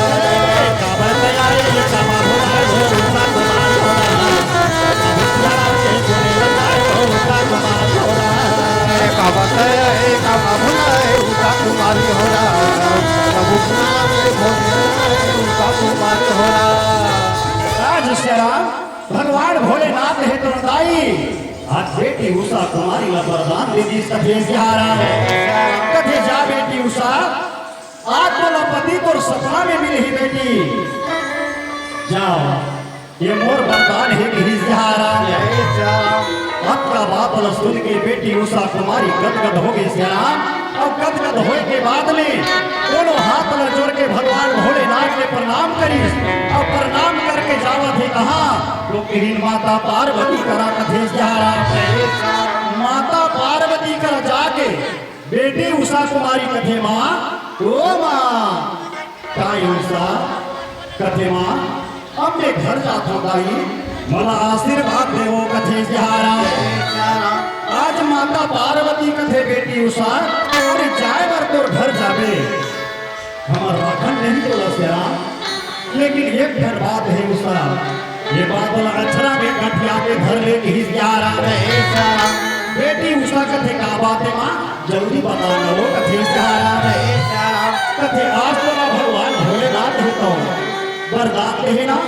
काबर तैयारी ये कामा हो रहा है उषा कुमारी हो रहा उषा कुमारी हो रहा काबर तैयारी कामा भुलाए उषा कुमारी हो रहा प्रभु भगवान भोलेनाथ है तो दाई आज बेटी उषा कुमारी ला वरदान दे दी कथे सिहारा कथे जा बेटी उषा आज तो पति तो सपना में मिली ही बेटी जाओ ये मोर वरदान है कि सिहारा आपका बात ल सुन के बेटी उषा कुमारी गदगद हो गई सियाराम और गदगद होए के बाद में दोनों हाथ ल जोड़ के भगवान भोलेनाथ ने प्रणाम करी और प्रणाम करके जावत है कहा तो किरीन माता पार्वती करा कथे सिहारा माता पार्वती कर जाके बेटी उषा कुमारी कथे माँ ओ माँ काय उषा कथे माँ अब मैं घर जाता दाई मला आशीर्वाद देवो कथे सिहारा आज माता पार्वती कथे बेटी उषा अरे जाए बार तोर घर जावे हमार राखन नहीं तो लसेरा लेकिन एक घर बात है उषा ये बात वाला अक्षरा में कठिया के घर ले के ही सिहारा बेटी उषा कथे का बात है माँ जल्दी बताना वो कथे सिहारा कथे आज तो भगवान भोलेनाथ होता हूँ वरदान है ना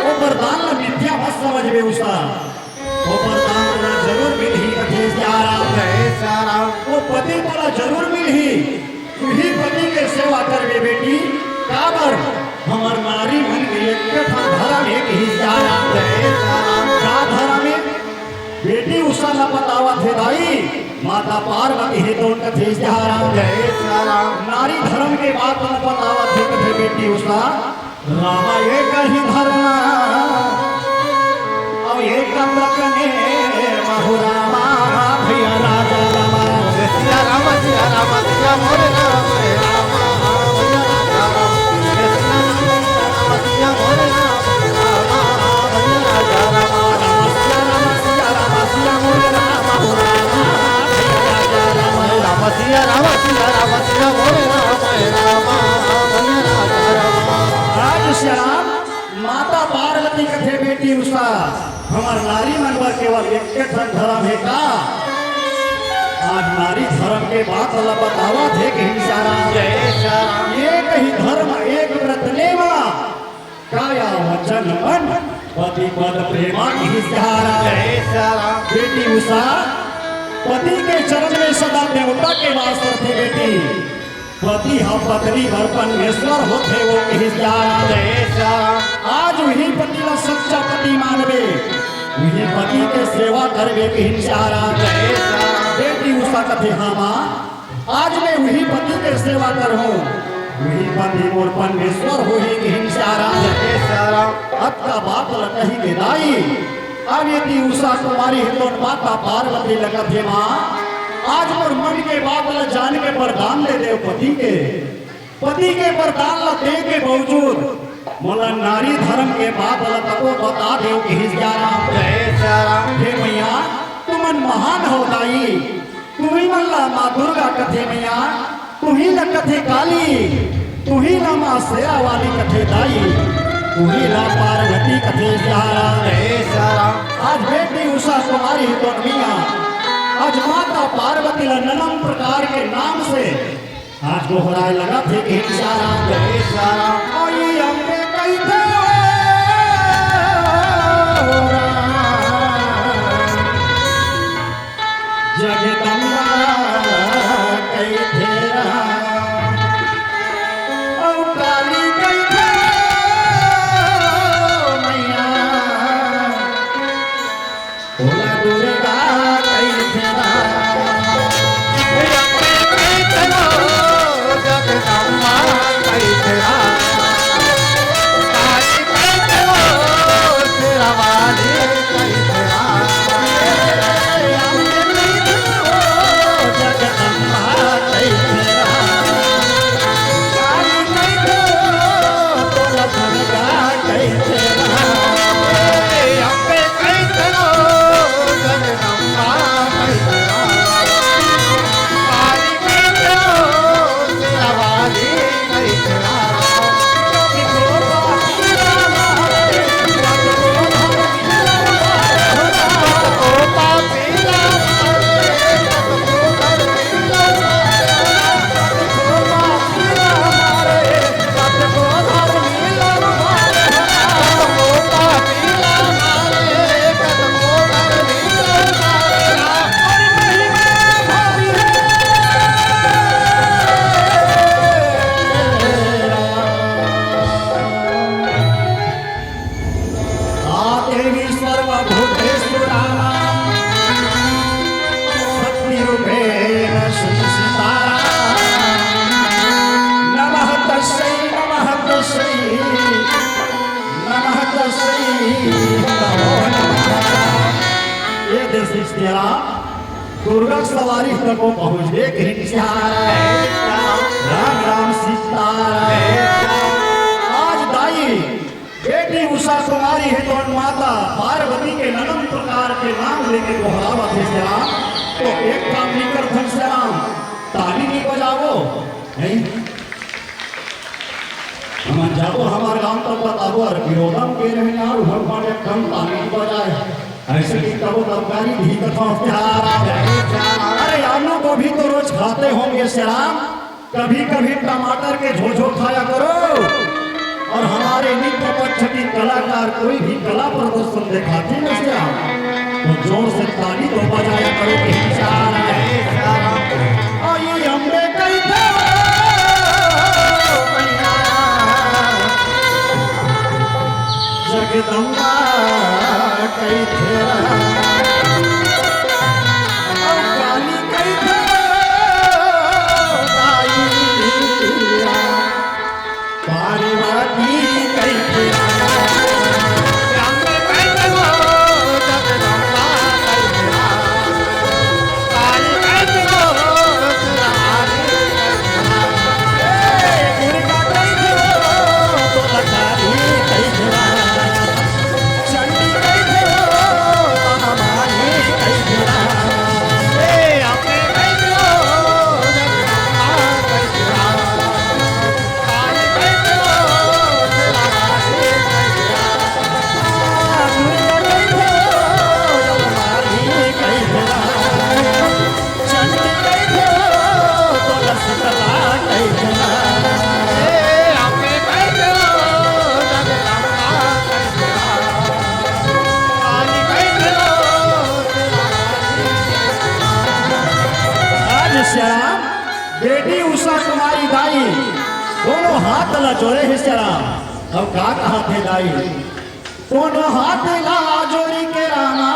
वो वरदान ला मिथ्या मत समझ बे उषा वो वरदान ला जरूर मिल ही कथे सिहारा वो पति वाला जरूर मिल ही तू ही पति के सेवा करबे बेटी काबर हमर नारी मन के एक धरा में एक ही सिहारा का धरा में बेटी उषा ला बतावा थे भाई माता पार्वती है तो कथे सिहारा नारी धर्म के बात ला बतावा थे कथे बेटी उषा रामा एक ही धर्म अब एक कने महुरामा भैया राजा रामा सिया राम सिया मोरे राम रामा भैया राम सिया मोरे राम भैया राजा राम सिया मोरे राम राम सिया मोरे राम भैया राजा राम श्याम माता पार्वती कथे बेटी उषा हमार नारी मनवा केवल एक धर्म है का आज नारी धर्म के बात वाला बतावा थे कि एक ही धर्म एक व्रत लेवा काया वचन मन पति पद प्रेमा की सिहारा बेटी उषा पति के चरण में सदा देवता के वास करते बेटी पति हम पत्नी परमेश्वर होते वो आज वही पति का सच्चा पति मानवे वही पति के सेवा करवे के हिंसारा बेटी उषा कथे हाँ माँ आज मैं वही पति के सेवा करूँ वही पति मोर परमेश्वर हो ही के हिंसारा अक्का बात कही के दाई अब यदि उषा कुमारी हिंदों माता पार्वती लगत है माँ आज मोर मन के बात ला जान के वरदान दे दे पति के वरदान ला दे के बावजूद मोला नारी धर्म के बात ला तको बता दे कि हे मैया तुमन महान हो दाई तू ही मल्ला माँ दुर्गा कथे मैया तू ही ला कथे काली तू ही ला माँ शेरा वाली कथे दाई तू ही ला पार्वती कथे सिहारा आज बेटी उषा कुमारी तो मिया आज माता पार्वती ला ननम प्रकार के नाम से आज दोहराए लगा थे कि इशारा और ये अम्बे कई थे जगदम्बा कई थे और काली कई थे मैया भोला दुर्गा कई थे दुर्गा सवारी तक को पहुँचे राम राम सीताराम। आज दाई बेटी उषा कुमारी है तो माता पार्वती के ननम प्रकार के नाम लेके दोहरावत है श्याम। तो एक काम नहीं कर श्याम, ताली नहीं बजावो नहीं हम जाओ हमारे गांव तक बताओ और विरोधम के रहे यार भगवान एक कम ताली नहीं बजाए ऐसे की कहो तबकारी भी कथा अरे आलू को भी तो रोज खाते होंगे श्याम, कभी कभी टमाटर के झोझो खाया करो और हमारे नित्य पक्ष की कलाकार कोई भी कला प्रदर्शन दिखाते न श्याम तो जोर से ताली तो बजाया करो कि ये हमने कही था जगदम्बा कई तेरा काली कई पार्वती कई तेरा श्याम बेटी उषा कुमारी दाई दोनों हाथ ला जोड़े है श्याम। अब का कहा थे दाई दोनों हाथ ला जोड़ी के रामा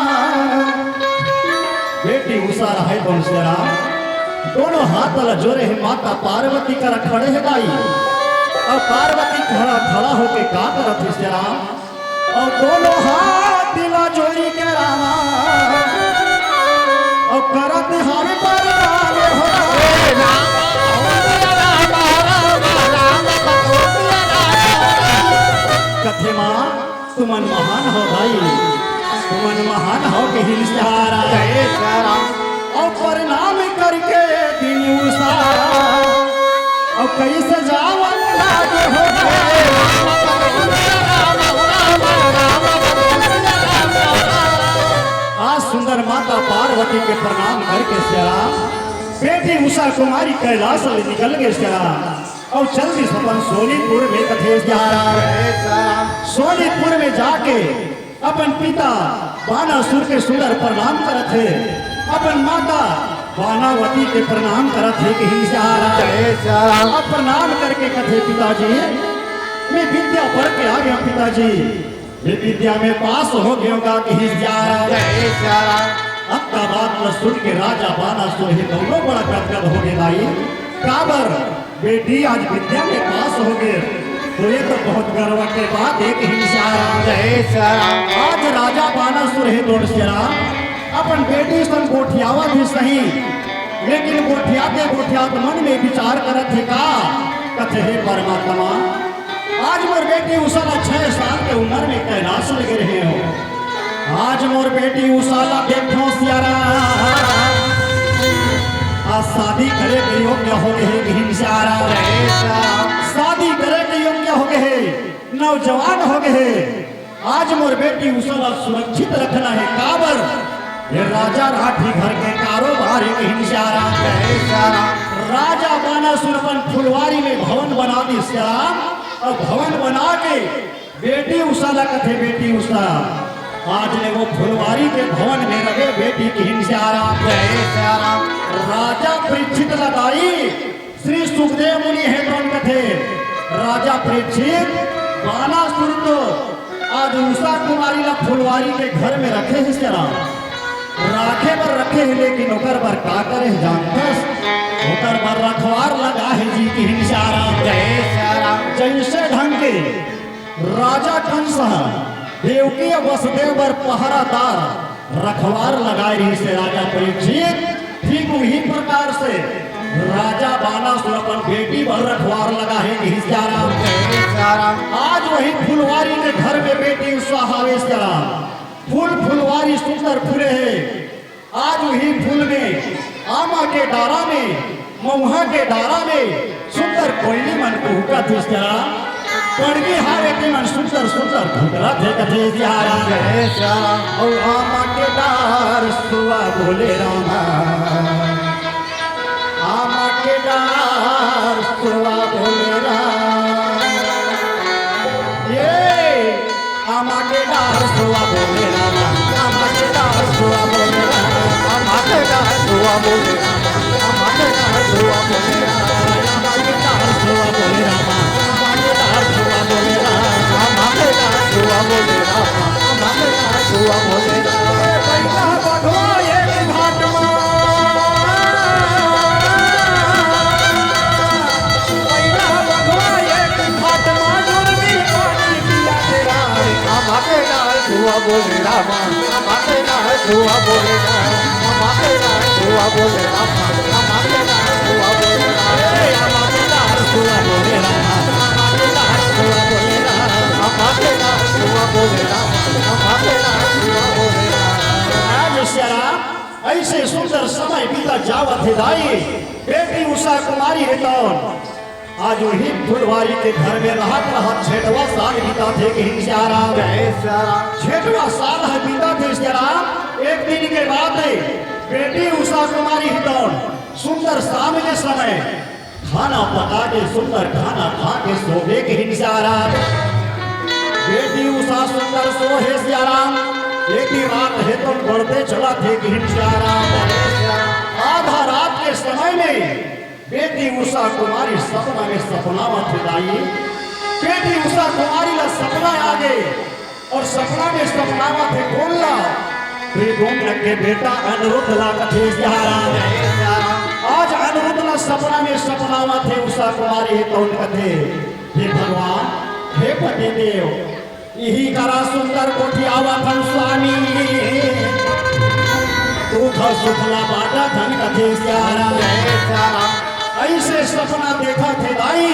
बेटी उषा रहे दोनों श्याम दोनों हाथ ला जोड़े है माता पार्वती कर खड़े है दाई। अब पार्वती खड़ा होके का करत है श्याम और दोनों हाथ ला जोड़ी के रामा और करत हर पर कथे माँ तुमन महान हो भाई तुमन महान हो के हिंसारा और प्रणाम करके दिन उषा और कैसे जावन लागे हो आज सुंदर माता पार्वती के प्रणाम करके श्याम बेटी उषा कुमारी कैलाश से निकल गए श्याम और जल्दी सपन सोनीपुर में कथे जा सोनीपुर में जाके अपन पिता बानासुर के सुंदर प्रणाम करत है अपन माता बानावती के प्रणाम करत है कि अब प्रणाम करके कथे पिताजी मैं विद्या पढ़ के आ गया पिताजी मैं विद्या में पास हो गया कि अब का बात न सुन के राजा बानासुर ही दोनों बड़ा गदगद हो गए भाई काबर बेटी आज विद्या में पास हो गए तो ये तो बहुत गर्व के बात एक आज राजा बानासुर है दोनों श्याम अपन बेटी सन गोठियावा भी सही लेकिन गोठियाते मन में विचार करत है का कथे हे परमात्मा आज मोर बेटी उषा 6 साल के उम्र में कैलाश लगे रहे हो आज मोर बेटी उषा देखो सियारा आज शादी करे के योग्य हो गए शादी करे के योग्य हो गए नौजवान हो गए आज मोर बेटी उषा सुरक्षित रखना है काबर ये राजा राठी घर के कारोबार राजा बानासुर फुलवारी में भवन बना दी श्याम और भवन बना के बेटी उषा ला कथे बेटी उषा आज ने वो फुलवारी के भवन में रहे बेटी की राजा परीक्षित लगाई श्री सुखदेव मुनि है कौन कथे राजा परीक्षित बानासुर तो आज उषा कुमारी ला फुलवारी के घर में रखे हैं श्याम राखे पर रखे हैं लेकिन ओकर पर का करे जानतस ओकर पर रखवार लगा है जी की जैसे ढंग के राजा कंस देवकी वसुदेव पर पहरादार रखवार लगाए रही से राजा परीक्षित, ठीक वही प्रकार से राजा बानासुर अपन बेटी पर रखवार लगा है कि सियाराम। आज वही फुलवारी के घर में बेटी सुहावे सियाराम, फूल फुलवारी सुंदर फूले है। आज वही फूल में आमा के डारा में महुआ के डारा में सुंदर कोयली मन को हुका थी सियाराम, पड़गी हावे के मन सुंदर सुंदर घुटरा थे कथे सियाराम। और आमा के डार सुआ बोले रामा, आमा के डार सुआ बोले राम, ये आमा के डार सुआ बोले रामा, आमा के डार सुआ बोले रामा, आमा के डार सुआ बोले रामा, आमा के डार सुआ बोले रामा, आमा के डार सुआ बोले रामा, आमा के डार सुआ बोले रामा, आमा के डार सुआ बोले रामा, आमा के डार सुआ बोले रामा। पैसा बढ़ो ये घाट में, पैसा बढ़ो ये घाट में, जुर्मी पानी पिया तेरा, आमा के डार सुआ बोले रामा, आमा के डार सुआ बोले रामा, आमा के डार सुआ बोले रामा, आमा के डार सुआ बोले रामा, आमा के डार सुआ बोले रामा, आमा के डार सुआ बोले रामा, आमा के डार सुआ बोले रामा, आमा के डार सुआ बोले रामा। आज सियाराम ऐसे सुंदर समय बीता जावत है दाई, बेटी उषा कुमारी है कौन, आज वही फुलवारी के घर में रहत 6वां साल बीता थे कि सियाराम, 6वां साल है बीता थे सियाराम। एक दिन के बाद है बेटी उषा कुमारी हितौन सुंदर शाम के समय खाना पका के सुंदर खाना खा के सोवे के सियाराम। बेटी उषा सुंदर सोहे सियाराम, एक ही रात है तो बढ़ते चला थे कि सियाराम। आधा रात के समय में बेटी उषा कुमारी सपना में सपना मत दाई, बेटी उषा कुमारी का सपना आ गए और सपना में सपना मत बोलना के बेटा अनिरुद्ध ला कथे सियाराम। आज अनिरुद्ध ला सपना में सपना मत उषा कुमारी है कौन कथे, हे भगवान हे पति देव, यही करा सुंदर कोठी आवा धन स्वामी, दुख सुखला बाटा धन कथे सियाराम। ऐसे सपना देखा थे दाई,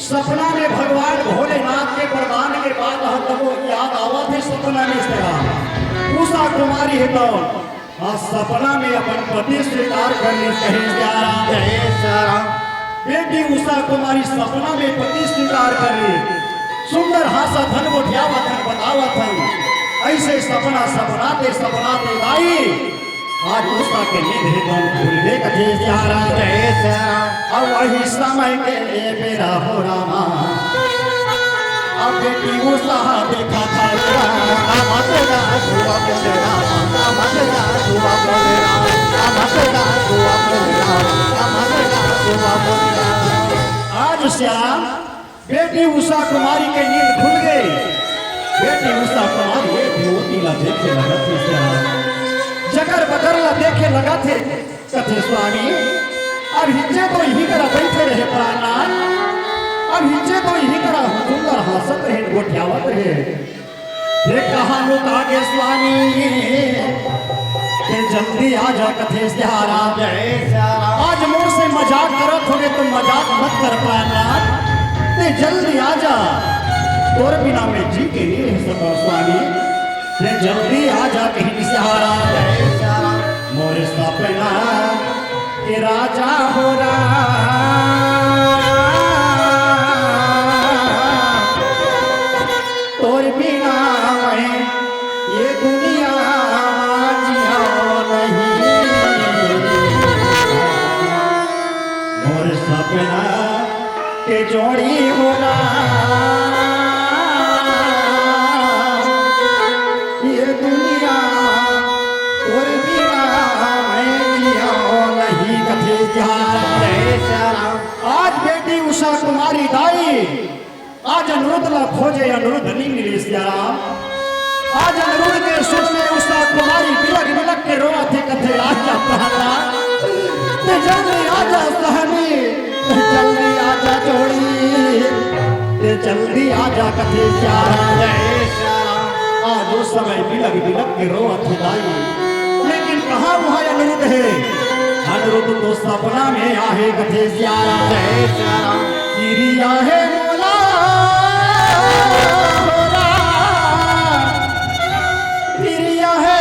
सपना में भगवान भोलेनाथ के प्रदान के बाद हमको याद आवा थे सपना में सियाराम। उषा कुमारी है तो आज सपना में अपन पति स्वीकार करने कहे सियाराम। बेटी उषा कुमारी सपना में पति स्वीकार करे, सुंदर हासा धन उठावा धन बतावा धन, ऐसे सपना ते दाई आज उषा के निधि तुम भूल कथे सियाराम। अब वही समय के लिए मेरा हो रामा, अब बेटी उषा देखा था रामा, तेरा दुआ बोले रामा, रामा तेरा दुआ बोले रामा, रामा तेरा दुआ बोले रामा, रामा तेरा दुआ बोले रामा। आज श्याम बेटी उषा कुमारी के नींद खुल गई, बेटी उषा कुमारी बेटी ला देखे लगा थी श्याम, जगर बगर ला देखे लगा थे कथे स्वामी। अब हिज्जे तो यही तरह बैठे रहे प्राणनाथ, अब हिज्जे तो यही तरह सुंदर हंसत रहे गोठियावत रहे। ये कहा लोग आगे स्वामी के जल्दी आ जा कथे सियाराम। आज मोर से मजाक करत होगे तो मजाक मत कर प्राणनाथ, ते जल्दी आ जा, तोर बिना में जी के नहीं रह सको स्वामी, ते जल्दी आ जा कहीं सियाराम। मोर सपना के राजा हो तोर बिना मैं ये दुनिया जियो नहीं। मोर सपना के जोड़ी हो ये दुनिया तोर बिना मैं जियो नहीं कथे सियाराम। आज बेटी उषा कुमारी दाई आज अनिरुद्ध ला खोजे, अनिरुद्ध नहीं मिले सियाराम। आज अनिरुद्ध के सुख में उषा कुमारी बिलक बिलक के रोआ थे कथे आजा प्रहलाद, ते जल्दी आजा सहनी, ते जल्दी आजा जोड़ी, ते जल्दी आजा कथे सियाराम। आज उस समय बिलक बिलक के रोवत है दाई, लेकिन कहाँ वहाँ अनिरुद्ध है? अनिरुद्ध तो सपना में आहे कथे सियारा जय सिया राम किरिया है मोला होरा, किरिया है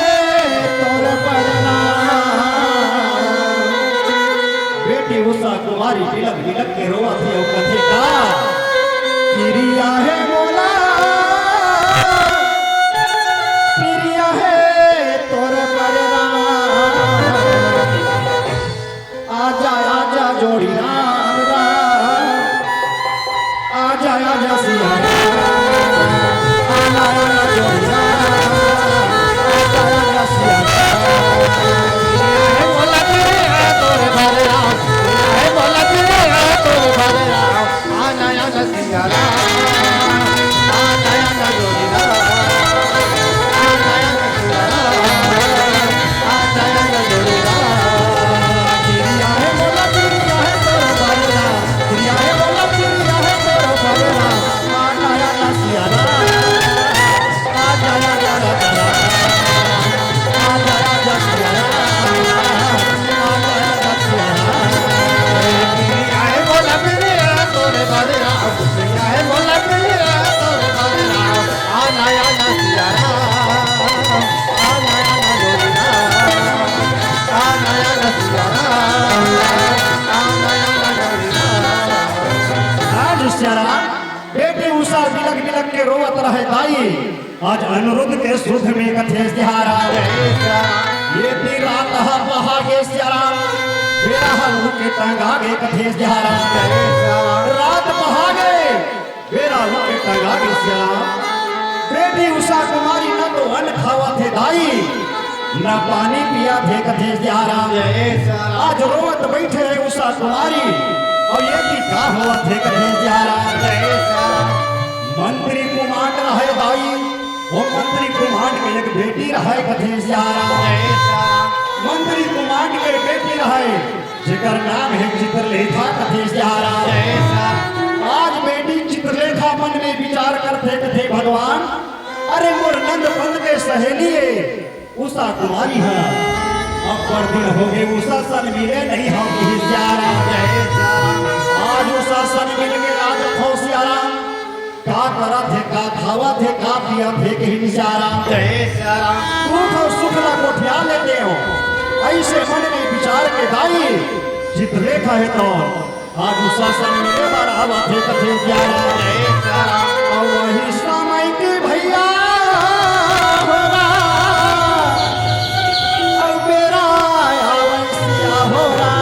तोर परना। बेटी उषा कुमारी बिलक बिलक के रोवत है कथे का किरिया है मोला, किरिया है तोर परना। आजा आजा जोड़ी राम राम, आजा आजा सिया राम, आजा आजा जोड़ी राम, आजा आजा सिया राम। है बोला तेरे है तोरे भरे राम, है बोला तेरे है तोरे भरे राम। आना आना सिया राम, आना आना जोड़ी राम, आना आना सिया राम, आना आना जोड़ी राम। किरिया है बोला किरिया है तोर भरना, किरिया है बोला किरिया है तोर भरना। आजा आजा सिया राम, आजा आजा राम, आजा आजा सिया राम, आजा आजा सिया राम। है बोला तेरे है तोरे भरे राम, है बोला तेरे है तोरे भरे राम। आना आना सिया राम, आना आना जोड़ी राम, आना आना सिया राम, आना आना जोड़ी राम। आज श्यारा बेटी उषा बिलक बिलक के रोवत रहे दाई, आज अनिरुद्ध के सुध में कथे सिहारा। ये ती रात बहागे श्यारा, बेरा हलू के टंगागे कथे सिहारा। रात बहागे बेरा हलू के टंगागे श्यारा। बेटी उषा कुमारी न तो अन्न खावा थे दाई, न पानी पिया थे कथे सिहारा। आज रोवत बैठे है उषा कुमारी, और ये की का हुआ थे कथे सिहारा। मंत्री कुमार रहे दाई, वो मंत्री कुमार के एक बेटी रहे कथे सिहारा। मंत्री कुमार के बेटी रहे जेकर नाम है चित्रलेखा कथे सिहारा। आज बेटी चित्रलेखा मन में विचार करते कथे भगवान, अरे मोर नंद पंत के सहेली उषा कुमारी है, अब पर दिन हो गए उषा सन मिले नहीं हम ही सियारा। आज उषा सन मिल के आज थो सियारा, का करा थे का खावा थे का पिया थे के ही निशारा। दुख और सुख ला कोठिया लेते हो, ऐसे मन में विचार के दाई चित्रलेखा है तो आज उषा सन मिले बार हवा थे कथे प्यारा। और वही समय के भैया होरा, और मेरा आया सिया होरा,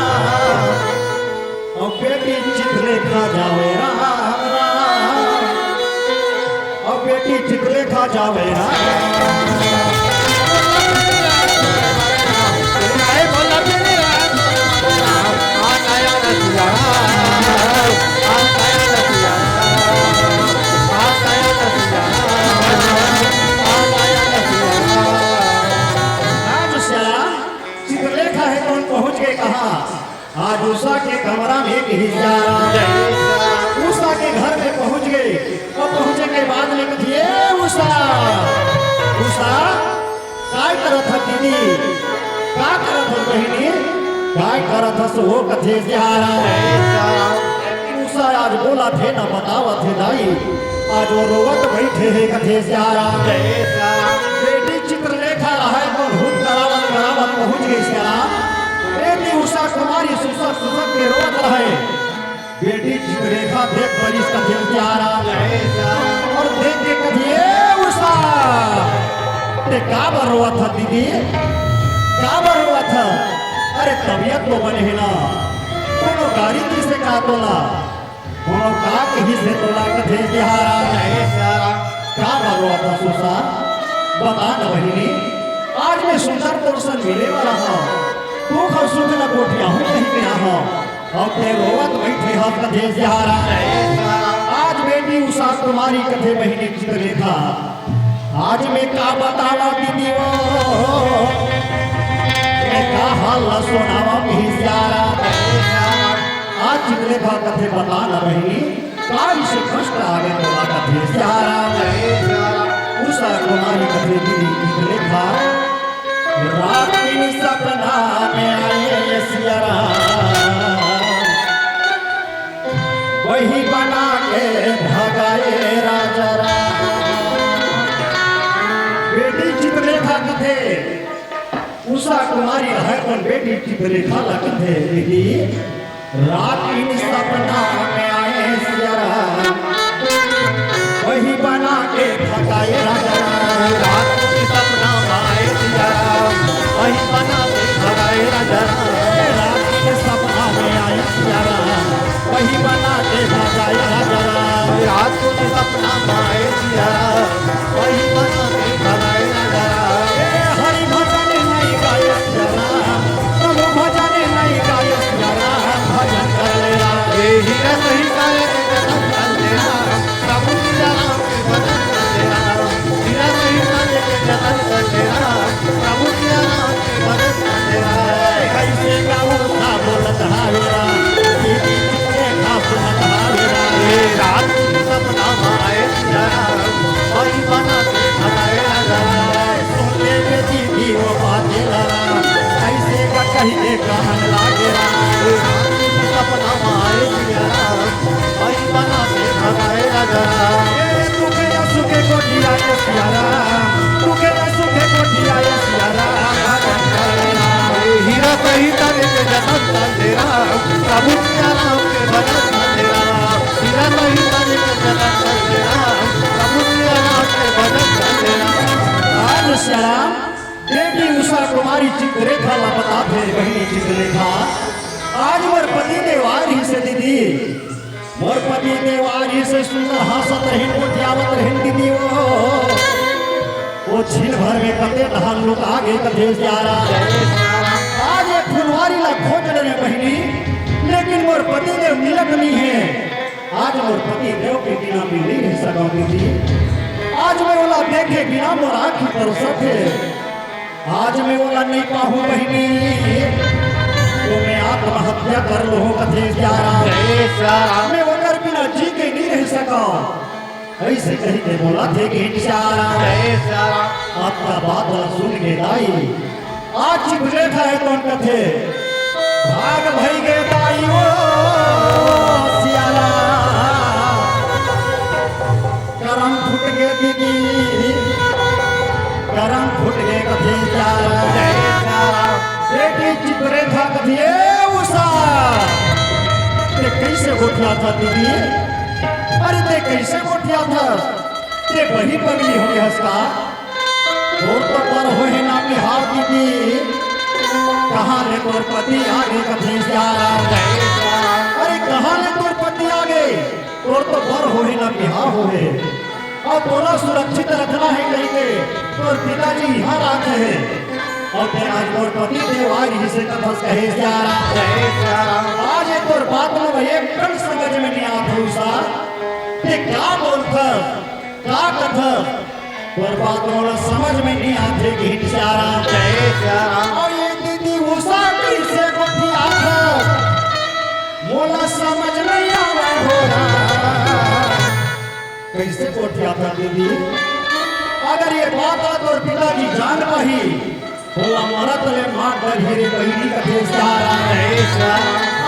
और बेटी चित्रलेखा जावे राम राम, और बेटी चित्रलेखा जावे राम। है बोला तेरे है तोरे राम, आना आना सिया राम, आना आना सिया राम, आना आना सिया राम, आना आना सिया राम। आज श्याला चित्रलेखा है कौन पहुंच गए कहा, आज उषा के कमरा में ही सियारा। उषा के घर में पहुंच गए, और पहुंचे के बाद लिख दिए उषा, उषा काय करत ह दीदी, का करत ह बहिनी, काय करत ह सो कथे सिहारा। उषा आज बोला थे न बतावत थे दाई, आज वो रोवत बैठे है कथे सिहारा। बेटी चित्रलेखा रहे तो भूत करावत करावत पहुंच गई सियारा। बेटी उषा कुमारी सुसक सुसक के रोवत रहे, बेटी चित्रलेखा देख परिस कथे सिहारा, और देख के कथिए उषा ते का बर रोवत ह दीदी, का बर रोवत ह, अरे तबियत तो बने है ना, कोनो गाड़ी किसे का तोला, कोनो का कहीं से तोला कथे सिहारा। का बर रोवत ह सुषा, बता न बहिनी, आज मैं सुंदर दर्शन मिले वाला हूँ, तू खा सुख न कोठिया हूँ कहीं गया हूँ, और ते रोवत बैठे हो कथे सिहारा। आज बेटी उषा कुमारी कथे बहिनी चित्रलेखा, आज मैं का बतावा दीदी वो, मैं का हाल सुनावा भी सियारा। आज चित्रलेखा कथे बता न बहिनी, काई से कष्ट आगे तोला कथे सियारा। उस उषा कुमारी कथे दीदी लिखा रात दिन सपना में आए सिया राम वही बना के भगाए राजा राम। बेटी चित्रलेखा कथे उषा कुमारी है कौन बेटी चित्रलेखा कथे दीदी रात दिन सपना में आए सिया राम वही बना के भगाए राजा राम। रात के सपना आए सिया राम वही बना के भगाए राजा राम। रात के सपना में आए सिया राम वही बना के भगाए राजा राम। रात के सपना आए सिया राम वही बना के भगाए राजा राम। हरि भजन नहीं गाए सिया राम प्रभु भजन नहीं गाए सिया राम भजन कर ले राम। ये हीरा सही काले के जन्म कर ले राम प्रभु सिया राम के भजन कर ले राम। हीरा सही काले के जन्म कर ले राम प्रभु सिया राम के भजन कर ले राम। कैसे गाऊं ना बोलत हावे राम दीदी चित्रलेखा सुनत हावे राम। ये रात के सपना आए सिया राम वही बना के भगाए राजा राम। सुनले के दीदी वो बातें राम कैसे का कही के कहन लागे राम। रात के सपना आए सिया राम वही बना के भगाए राजा राम। तुके सुखे कोठिया ये सिया राम तुके सुखे कोठिया ये सिया राम भजन कर ले राम। हीरा सही काले के जन्म कर ले राम प्रभु सिया राम के भजन कर ले राम। हीरा सही काले के जन्म कर ले राम प्रभु सिया राम के भजन कर ले राम। आज सिया राम बेटी उषा कुमारी चित्रलेखा ला बता थे बहनी चित्रलेखा आज मोर पति देवारी से दीदी मोर पति देवारी से सुंदर हासत रही कोठियावत रही दीदी वो छीन भर में कते धान लोग आगे कथे सियारा। आज एक फुलवारी ला खोज रहे बहनी लेकिन मोर पति देव मिलत नहीं है। आज मोर पति देव के बिना मिल नहीं सका दीदी। आज मैं ओला देखे बिना मोर आँखी तरसत है। आज मैं ओला नहीं पाहूँ बहनी तो मैं आत्महत्या कर लो कथे सियारा। मैं ओकर बिना जी के नहीं रह सका ऐसे कही के बोला थे कि सियारा। आपका बात सुन के दाई आज चित्रलेखा है कौन कथे भाग भई गे दाई ओ सियारा करम फुट गे दीदी करम फुट गे कथे सियारा। बेटी चित्रलेखा कथी उषा ते कैसे गोठिया था दीदी अरे ते कैसे गोठिया था ते वही पगली हो गया इसका और तो पर हो है ना बिहार दीदी कहाँ ले तोर पति आगे कथे सियारा। अरे कहाँ ले तोर पति आगे और तो पर हो है ना बिहार हो है और तोरा सुरक्षित रखना है कहीं के तोर पिताजी यहाँ रखे है और तेरा तोर पति देवारी से कथस कहे सियारा। आज ये तोर बात में एक कण समझ में नहीं आता उषा ते क्या बोलता क्या कथा तोर बात में समझ में नहीं आते कि सियारा। और ये दीदी उषा कैसे गोठी आता मोला समझ नहीं आवा हो रहा कैसे गोठी आता दीदी। अगर ये बात तोर पिताजी जान पाही बोला मरत ले मार कर हीरे बहिनी कथे सियारा।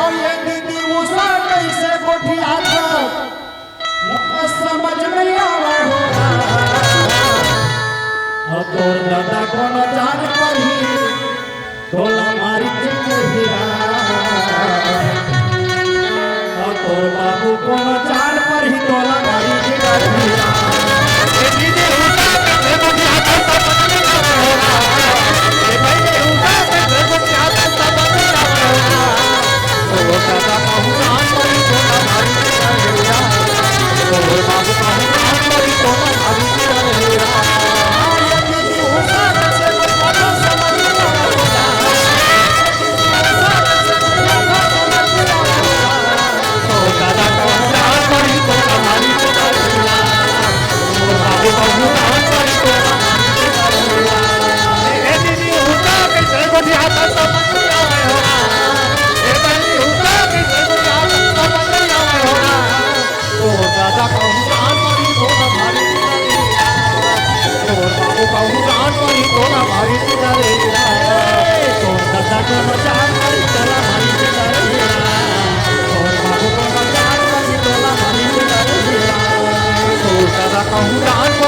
और ये दीदी उषा कैसे गोठी आता मुझे समझ नहीं आवा हो और तोर दादा कोनो जान पड़ी तोला मारी चित्र हीरा और तोर बाबू कोनो जान पड़ी तोला मारी चित्र हीरा।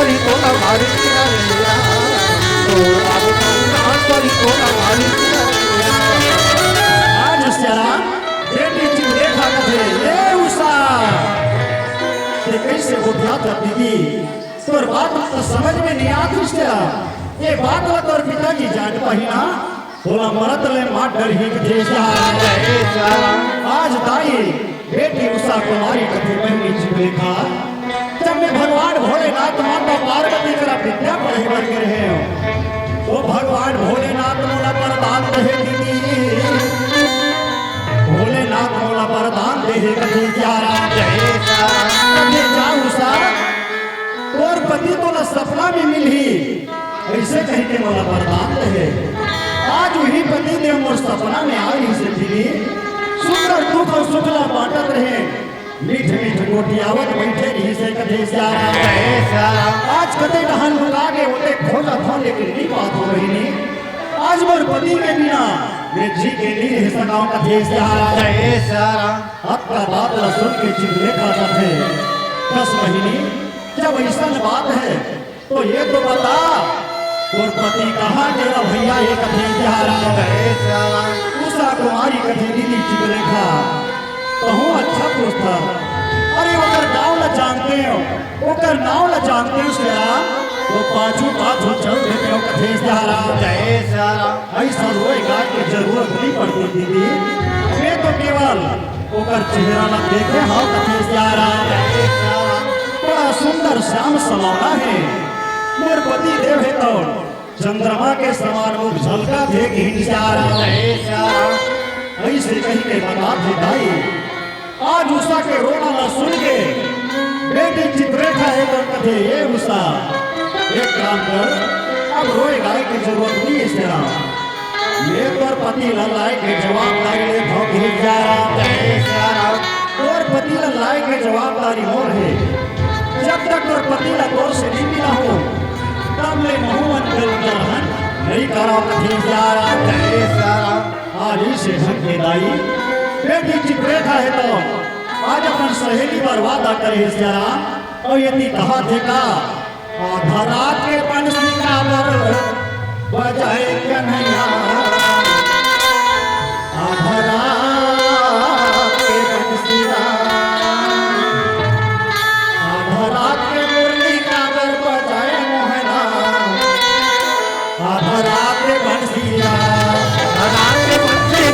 परी तोला मारी रे तोरा डांस परी तोला मारी रे आज श्याम बेटी जी देखा कथे ये उषा ये कैसे बुझा था दीदी तोर बात तो समझ में नहीं आती श्याम ये बात ला तोर पिताजी जान पहिना बोला मरत ले मां डर ही कथे श्याम आज दाई बेटी उषा कुमारी कथे बहनी जी देखा जब मैं भगवान भोलेनाथ माता पार्वती करा विद्या पढ़े बर के रहे हो वो भगवान भोलेनाथ मोला वरदान दे दीदी भोलेनाथ मोला वरदान दे कथे प्यारा कथे जाऊं सा तोर पति तो ना सपना में मिली ऐसे कह के मोला वरदान दे आज वही पति देव मोर सपना में आई से दिली सुंदर दुख और सुखला बांटत रहे मीठ मीठ गोटी आवत बैठे रही से कथे सारा आज कते डहन लुका के होते खोजा था लेकिन नहीं बात हो रही नहीं आज मोर पति के बिना मैं जी के नहीं रह सका कथे सारा आपका बात ला सुन के जी देखा थे 10 महीने जब ऐसा बात है तो ये तो बता और पति कहाँ तेरा भैया ये कथे उषा कुमारी कथे दीदी जी देखा कहूँ अच्छा पुरुष था अरे ओकर गाँव ला जानते हो ओकर नाव ला जानते हो श्याम तो पाछू चल देते हो कथे ऐसा रोए गाय की जरूरत नहीं पड़ती दीदी मैं तो केवल ओकर चेहरा ला देखे हाँ कथे बड़ा सुंदर श्याम समाना है मोर पति देव है तो चंद्रमा के समान मुख झलका थे कि ऐसे कहीं के बता थे दाई आज उषा के रोना ना सुन के बेटी चित्रेखा है तो कथे ये उषा एक काम कर अब रोए गाय की जरूरत नहीं है तेरा ये तोर पति लाए के जवाब ले भौंकी जा रहा तोर पति लाए के जवाबदारी मोर है जब तक तोर पति ला तोर से नहीं मिला हो तब ले मोहन गलत नहीं करा कथे जा रहा आज इसे ढंग दाई बेटी चित्रेखा है तो आज अपन सहेली पर वादा करे जरा और यदि कहा थे का आधा रात के बंसी का बर बजाए कन्हैया आधा रात के बंसी आधा रात के मुरली का बर बजाए मोहना आधा रात के बंसिया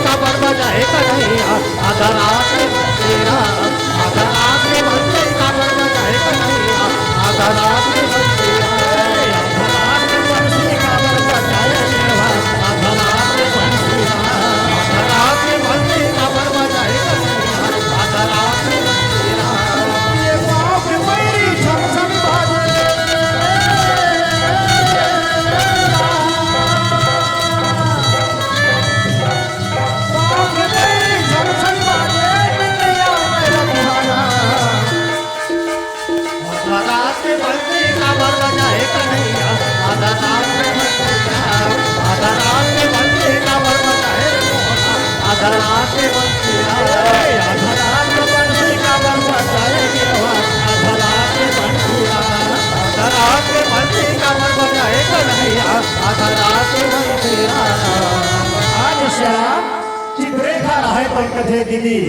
का बरबा जाए कन्हैया आधा रात में तेरा आधा रात में बंदे का बरबा जाए कन्हैया आधा रात में चित्रेखा रहे पर कथे दीदी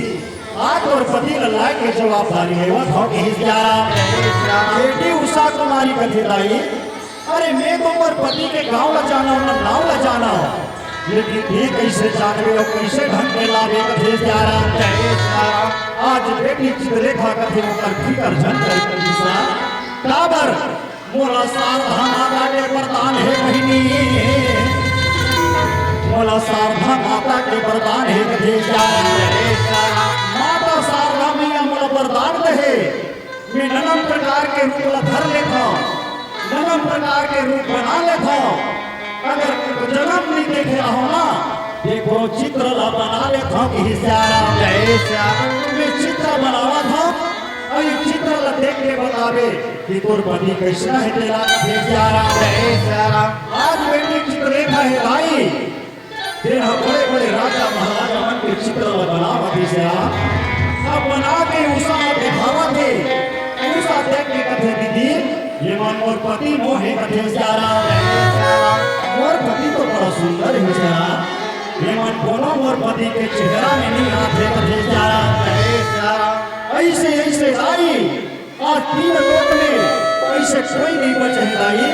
आज और पति लल्ला के जवाबदारी है वह थोड़ी ही बेटी उषा कुमारी कथे लाई अरे मैं तो पर पति के गांव ला जाना हो ना नाव ला जाना हो लेकिन ये कैसे जानवे और कैसे ढंग के लावे कथे आज बेटी चित्रेखा कथे कर फिकर जन कर काबर मोला सारधा माता के वरदान है बहिनी मोला सारधा माता के वरदान है कथे माता सारधा मैया मोला वरदान दे मैं ननम प्रकार के रूप ला धर लेता ननम प्रकार के रूप बना लेता अगर जन्म नहीं देखे रहो ना देखो चित्र ला बना लेता कि मैं चित्र बनावा था और ये चित्र ला देख के बतावे कि तोर पति कैसा है तेरा आज बेटी चित्रेखा है भाई तेरा बड़े बड़े राजा महाराजा मन के चित्र बनावती से अब बना के उषा दिखावा थे उषा देख के कथे दीदी ये हेमन मोर पति मोहे कथे सियारा मोर पति तो बड़ा सुंदर है सियारा हेमन कोनो मोर पति के चेहरा में नहीं आते कथे सियारा ऐसे ऐसे आई आज तीन लोक में ऐसे कोई नहीं बचे दाई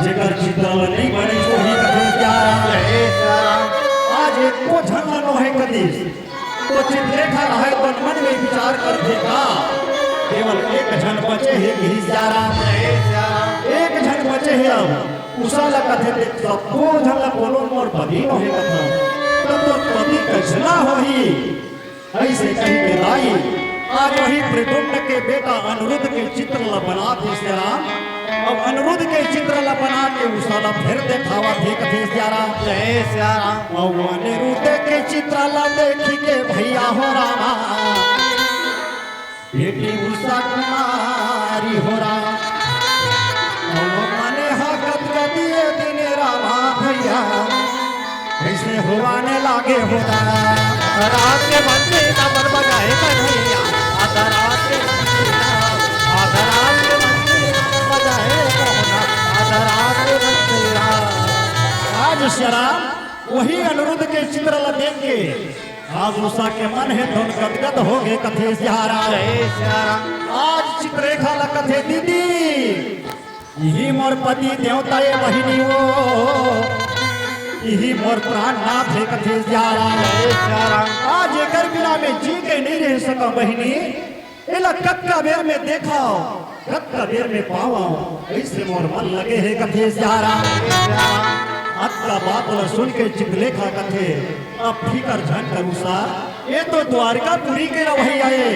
जेकर चित्र नहीं बने वही कथे सियारा आज एक को झंडा नो है कदी तो चित्रलेखा रहे तो मन में विचार कर देगा केवल एक झन बचे है गिरी सियारा एक झन बचे है अब उसाला कथे देख सबको झन बोलो मोर पति नो है कथा तब तो पति कछला होही ऐसे कही के लाई आज वही प्रद्युम्न के बेटा अनिरुद्ध के चित्र ला बना थे सियाराम अब अनिरुद्ध के चित्र ला बना के उसाला फिर दिखावा थे कथे सियाराम अब अनिरुद्ध के चित्र ला देखी के भैया हो रामा बेटी उषा कुमारी हो राम मने हकत कदिए दिन रामा भैया कैसे होवाने लागे हो रात के बंदे कमर बजाए कन्हैया आधा रात के बंदे कमर बजाए मोहना आधा रात के बंदे आज शराब वही अनिरुद्ध के चित्र ला देख के आज उषा के मन है धुन गदगद हो गए कथे सियारा आज चित्ररेखा ला कथे दीदी यही मोर पति देवता ये बहिनी वो यही मोर प्राण नाथ है कथे सियारा आज एकर बिना में जी के नहीं रह सका बहिनी एला कक्का बेर में देखा कक्का बेर में पावा ऐसे मोर मन लगे है कथे सियारा अक्का बात सुन के चित्रलेखा कथे अब फिकर झन करूसा ये तो द्वारकापुरी के रवही आए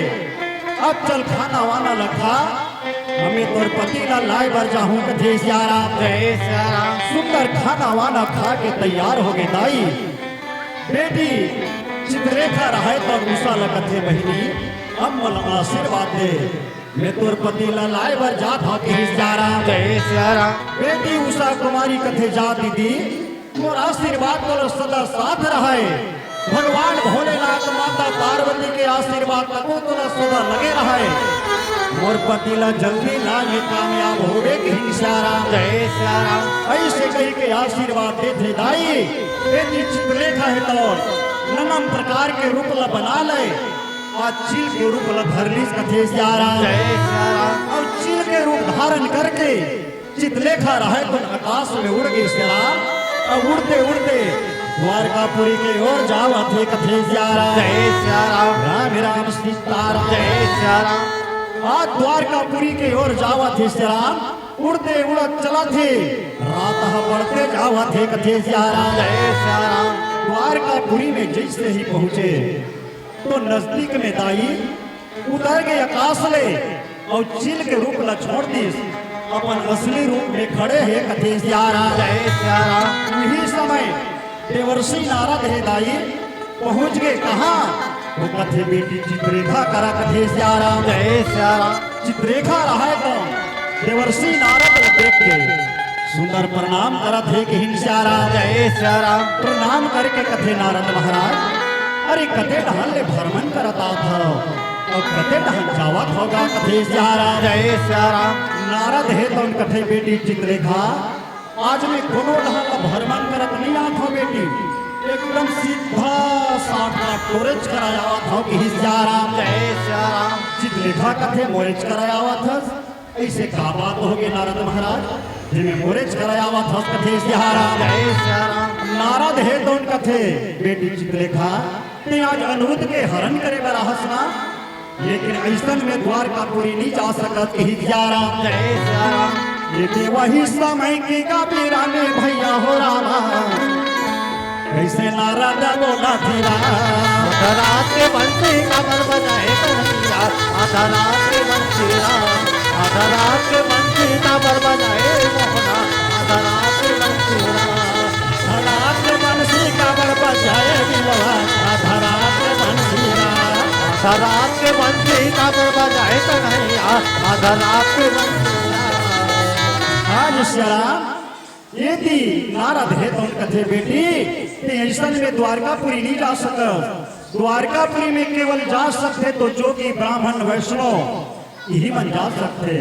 अब चल खाना वाना लखा हमें तोर पति ला लाए बर जाहूं कथे सियारा सुंदर खाना वाना खा के तैयार हो गए दाई बेटी चित्ररेखा रहे तो उषा ला कथे बहिनी अब मोल आशीर्वाद दे मैं तोर पति ला लाए बर जात हो के सियारा बेटी उषा कुमारी कथे जा दीदी मोर आशीर्वाद तो सदा साथ रहे भगवान भोलेनाथ माता पार्वती के आशीर्वाद लगो तो सदा लगे रहे मोर पति ला जल्दी लागे कामयाब होवे के सियारा ऐसे कही के आशीर्वाद दे थे दाई बेटी चित्रलेखा है तो ननम प्रकार के रूप ला बना ले आज चील के रूप ला धरली कथे सियारा और चील के रूप धारण करके चित्रलेखा रहे तो आकाश में उड़ गई सियारा और उड़ते उड़ते द्वारकापुरी के ओर जावा थे कथे सियारा राम राम सीताराम आज द्वारकापुरी के ओर जावा थे सियारा उड़ते उड़त चला थे रात बढ़ते जावा थे कथे सियारा द्वारकापुरी में जैसे ही पहुंचे तो नजदीक में दाई उतर गए आकाश ले और चील के रूप ला छोड़ दी अपन असली रूप में खड़े है कथे सियारा यही समय देवर्षि नारद है दाई पहुंच गए कहा वो कथे बेटी चित्ररेखा करा कथे सियारा चित्ररेखा रहा तो देवर्षि नारद देख के सुंदर प्रणाम करत है कि सियारा प्रणाम करके कथे नारद महाराज अरे कते ढहल ले भ्रमण करता था और कते ढहल जावत होगा कथे सियारा नारद है तो उन कथे बेटी चित्ररेखा आज में कोनो ढहल भ्रमण करत नहीं आत हो बेटी एकदम सीधा साधा टोरेज कराया था कि सियारा चित्ररेखा कथे मोरेज कराया था ऐसे का बात हो गई नारद महाराज जिन्हें मोरेज कराया था कथे सियारा नारद है तो उन कथे बेटी चित्रलेखा ते आज अनिरुद्ध के हरण करे बर हसना लेकिन ऐसन में द्वारकापुरी नहीं जा सकत कही सियारा ये वही समय की कबीरा में भैया हो रामा कैसे नारद बोला थीरा रात के बंसी कमर बजाए कन्हैया आधा रात के बंसी आधा रात के बंसी कमर बजाए मोहना आधा रात के बंसी रात के बंसी कमर बजाए बिलवा आधा रात के बंसी आधा रात के बंसी कमर बजाए कन्हैया आधा रात के बंसी आज श्याम ये थी नारद है तो कथे बेटी ऐसन में द्वारकापुरी नहीं जा सकत द्वारकापुरी में केवल जा सकते तो जो कि ब्राह्मण वैष्णव यही मन जा सकते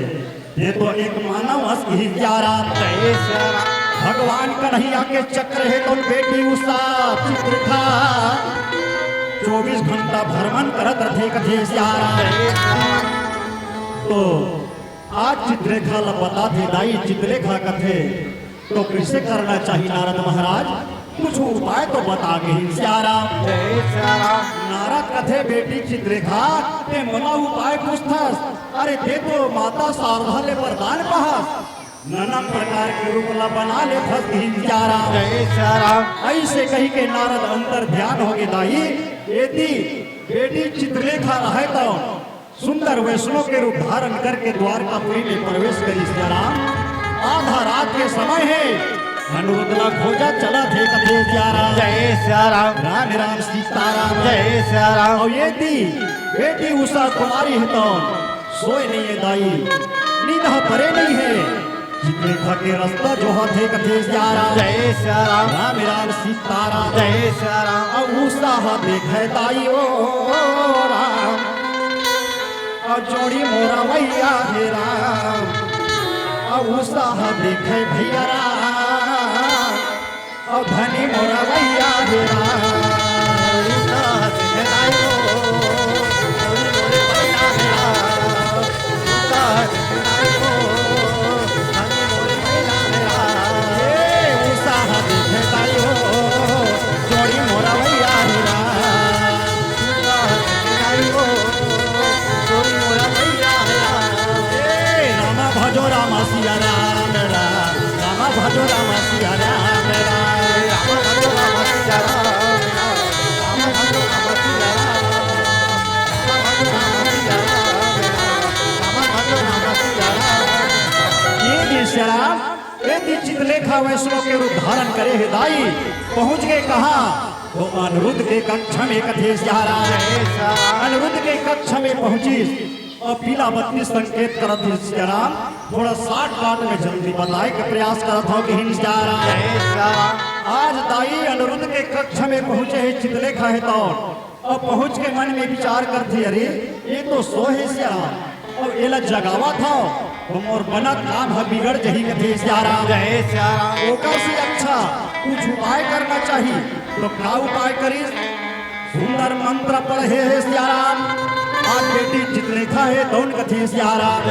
ये तो एक मानव हंस ही प्यारा जय सिया राम भगवान कन्हैया के चक्र है तो बेटी उषा चित्रखा 24 घंटा भ्रमण करत रथे कथे सियारा जय सिया राम तो आज चित्रलेखा ला बता थे दाई चित्रलेखा कथे तो कैसे करना चाहिए नारद महाराज कुछ उपाय तो बता के ही सियारा जय सिया राम नारद कथे बेटी चित्रलेखा ते मोला उपाय पूछथस अरे दे तो माता शारदा ले वरदान पहस नाना प्रकार के रूप ला बना ले फस ही सियारा जय सिया राम ऐसे कही के नारद अंतर ध्यान हो गए दाई यदि बेटी चित्रलेखा रहे तो सुंदर वैष्णव के रूप धारण करके द्वारकापुरी में प्रवेश करी सियाराम आधा रात के समय है अनुरुद्धा खोजा चला थे कथे सियाराम जय सिया राम राम राम सीताराम जय सिया राम और ये थी बेटी उषा कुमारी है तो सोए नहीं है दाई नींद परे नहीं है चित्रलेखा के रास्ता जो थे कथे सियाराम जय सिया राम राम राम सीताराम जय सिया राम अब उषा देखे दाई ओ राम और जोड़ी मोरा भैया हे राम और उषा देखे भैया राम और धनी मोरा भैया हे राम भजो राम सिया राम राम रामा भजो राम सिया राम राम ये श्याम यदि चित्रलेखा वैष्णव के रूप धारण करे है दाई पहुंच गए कहा तो अनिरुद्ध के कक्ष में कथे सियारा अनिरुद्ध के कक्ष में पहुंची और पीला बत्ती संकेत करत ही सियाराम थोड़ा 60 काट में जल्दी बताए के प्रयास करत हो कि हिंस जा रहा है आज दाई अनिरुद्ध के कक्ष में पहुंचे है चित्रलेखा है तो और पहुंच के मन में विचार करती अरे ये तो सो है सियाराम और एला जगावा था तुम और बनत काम है बिगड़ जही कथे सियाराम जय सिया राम ओकर से अच्छा कुछ उपाय करना चाहिए तो क्या उपाय करी सुंदर मंत्र पढ़े है सियाराम आज बेटी चित्रलेखा है दौन कथे सियाराम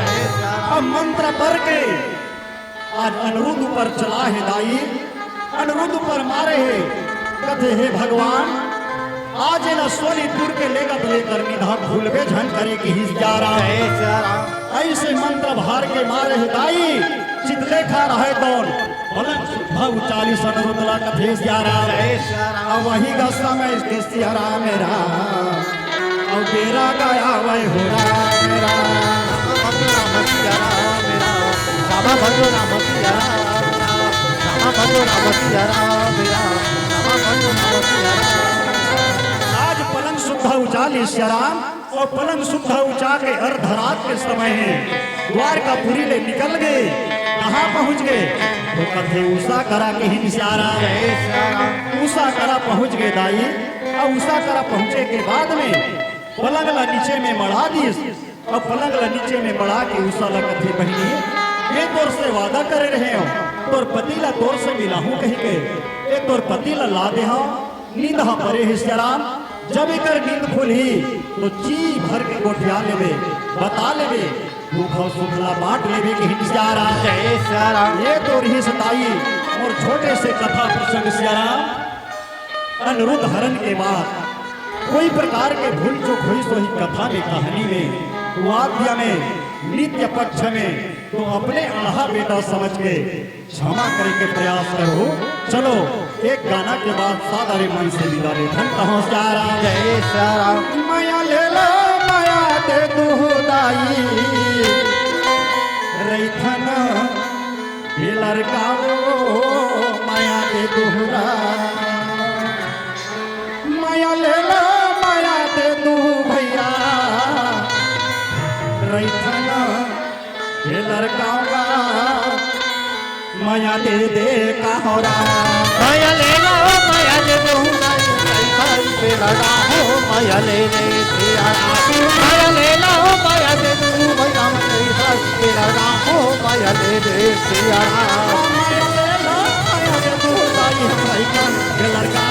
अब मंत्र पढ़ के आज अनिरुद्ध पर चला है दाई अनिरुद्ध पर मारे है कथे है भगवान आज न सोनीपुर के लेकर निधा भूलबे झन करे की ही सियाराम जय सिया राम ऐसे मंत्र भार के मारे है दाई चित्रलेखा रहे दौन बोलन सुधा उचाली सनरुद्ला कथे सियाराम जय सिया राम अब वही का समय इसके सियाराम मेरा और तेरा गाया वही हो राम राम आज पलंग सुधा उचाली सियाराम और पलंग सुधा उचा के अर्धरात के समय है द्वारकापुरी ले निकल गए कहाँ पहुँच गए तो कथे उषा करा के ही सियाराम उषा करा पहुँच गए दाई और उषा करा पहुँचे के बाद में पलंग ला नीचे में मढ़ा दी और पलंग ला नीचे में मढ़ा के उषा ला कथे बहनी ये तोर से वादा करे रहे हो तोर पति ला तोर से मिला हूँ कही के एक तोर पति ला ला दे हो नींद हा परे है सियाराम जब एकर नींद खुली तो ची भर के गोठिया लेवे बता लेवे भूखा सुखला बांट लेवे के हिंस जा रहा जय सिया राम ये तो रही सताई और छोटे से कथा प्रसंग सियाराम अनिरुद्ध हरण के बाद कोई प्रकार के भूल चूक हुई सो ही कथा में कहानी में वाद्य में नित्य पक्ष में तो अपने आहा बेटा समझ के क्षमा करे के प्रयास करो चलो एक गाना के बाद साधारे मन से विदा ले धन कहाँ जा रहा जय सिया राम माया ले लो माया दे तू दाई रैथन ये लड़का माया दे दूरा माया ले लो माया दे तू भैया रैथन ये लड़का माया दे काहोरा माया ले लो माया दे दो पे लगा हो माया ले ले सिया राम माया ले लो माया दे दो भैया तेरा राम हो माया ले रे सिया राम माया ले ला माया दे तू ताई हम लइकन के लड़का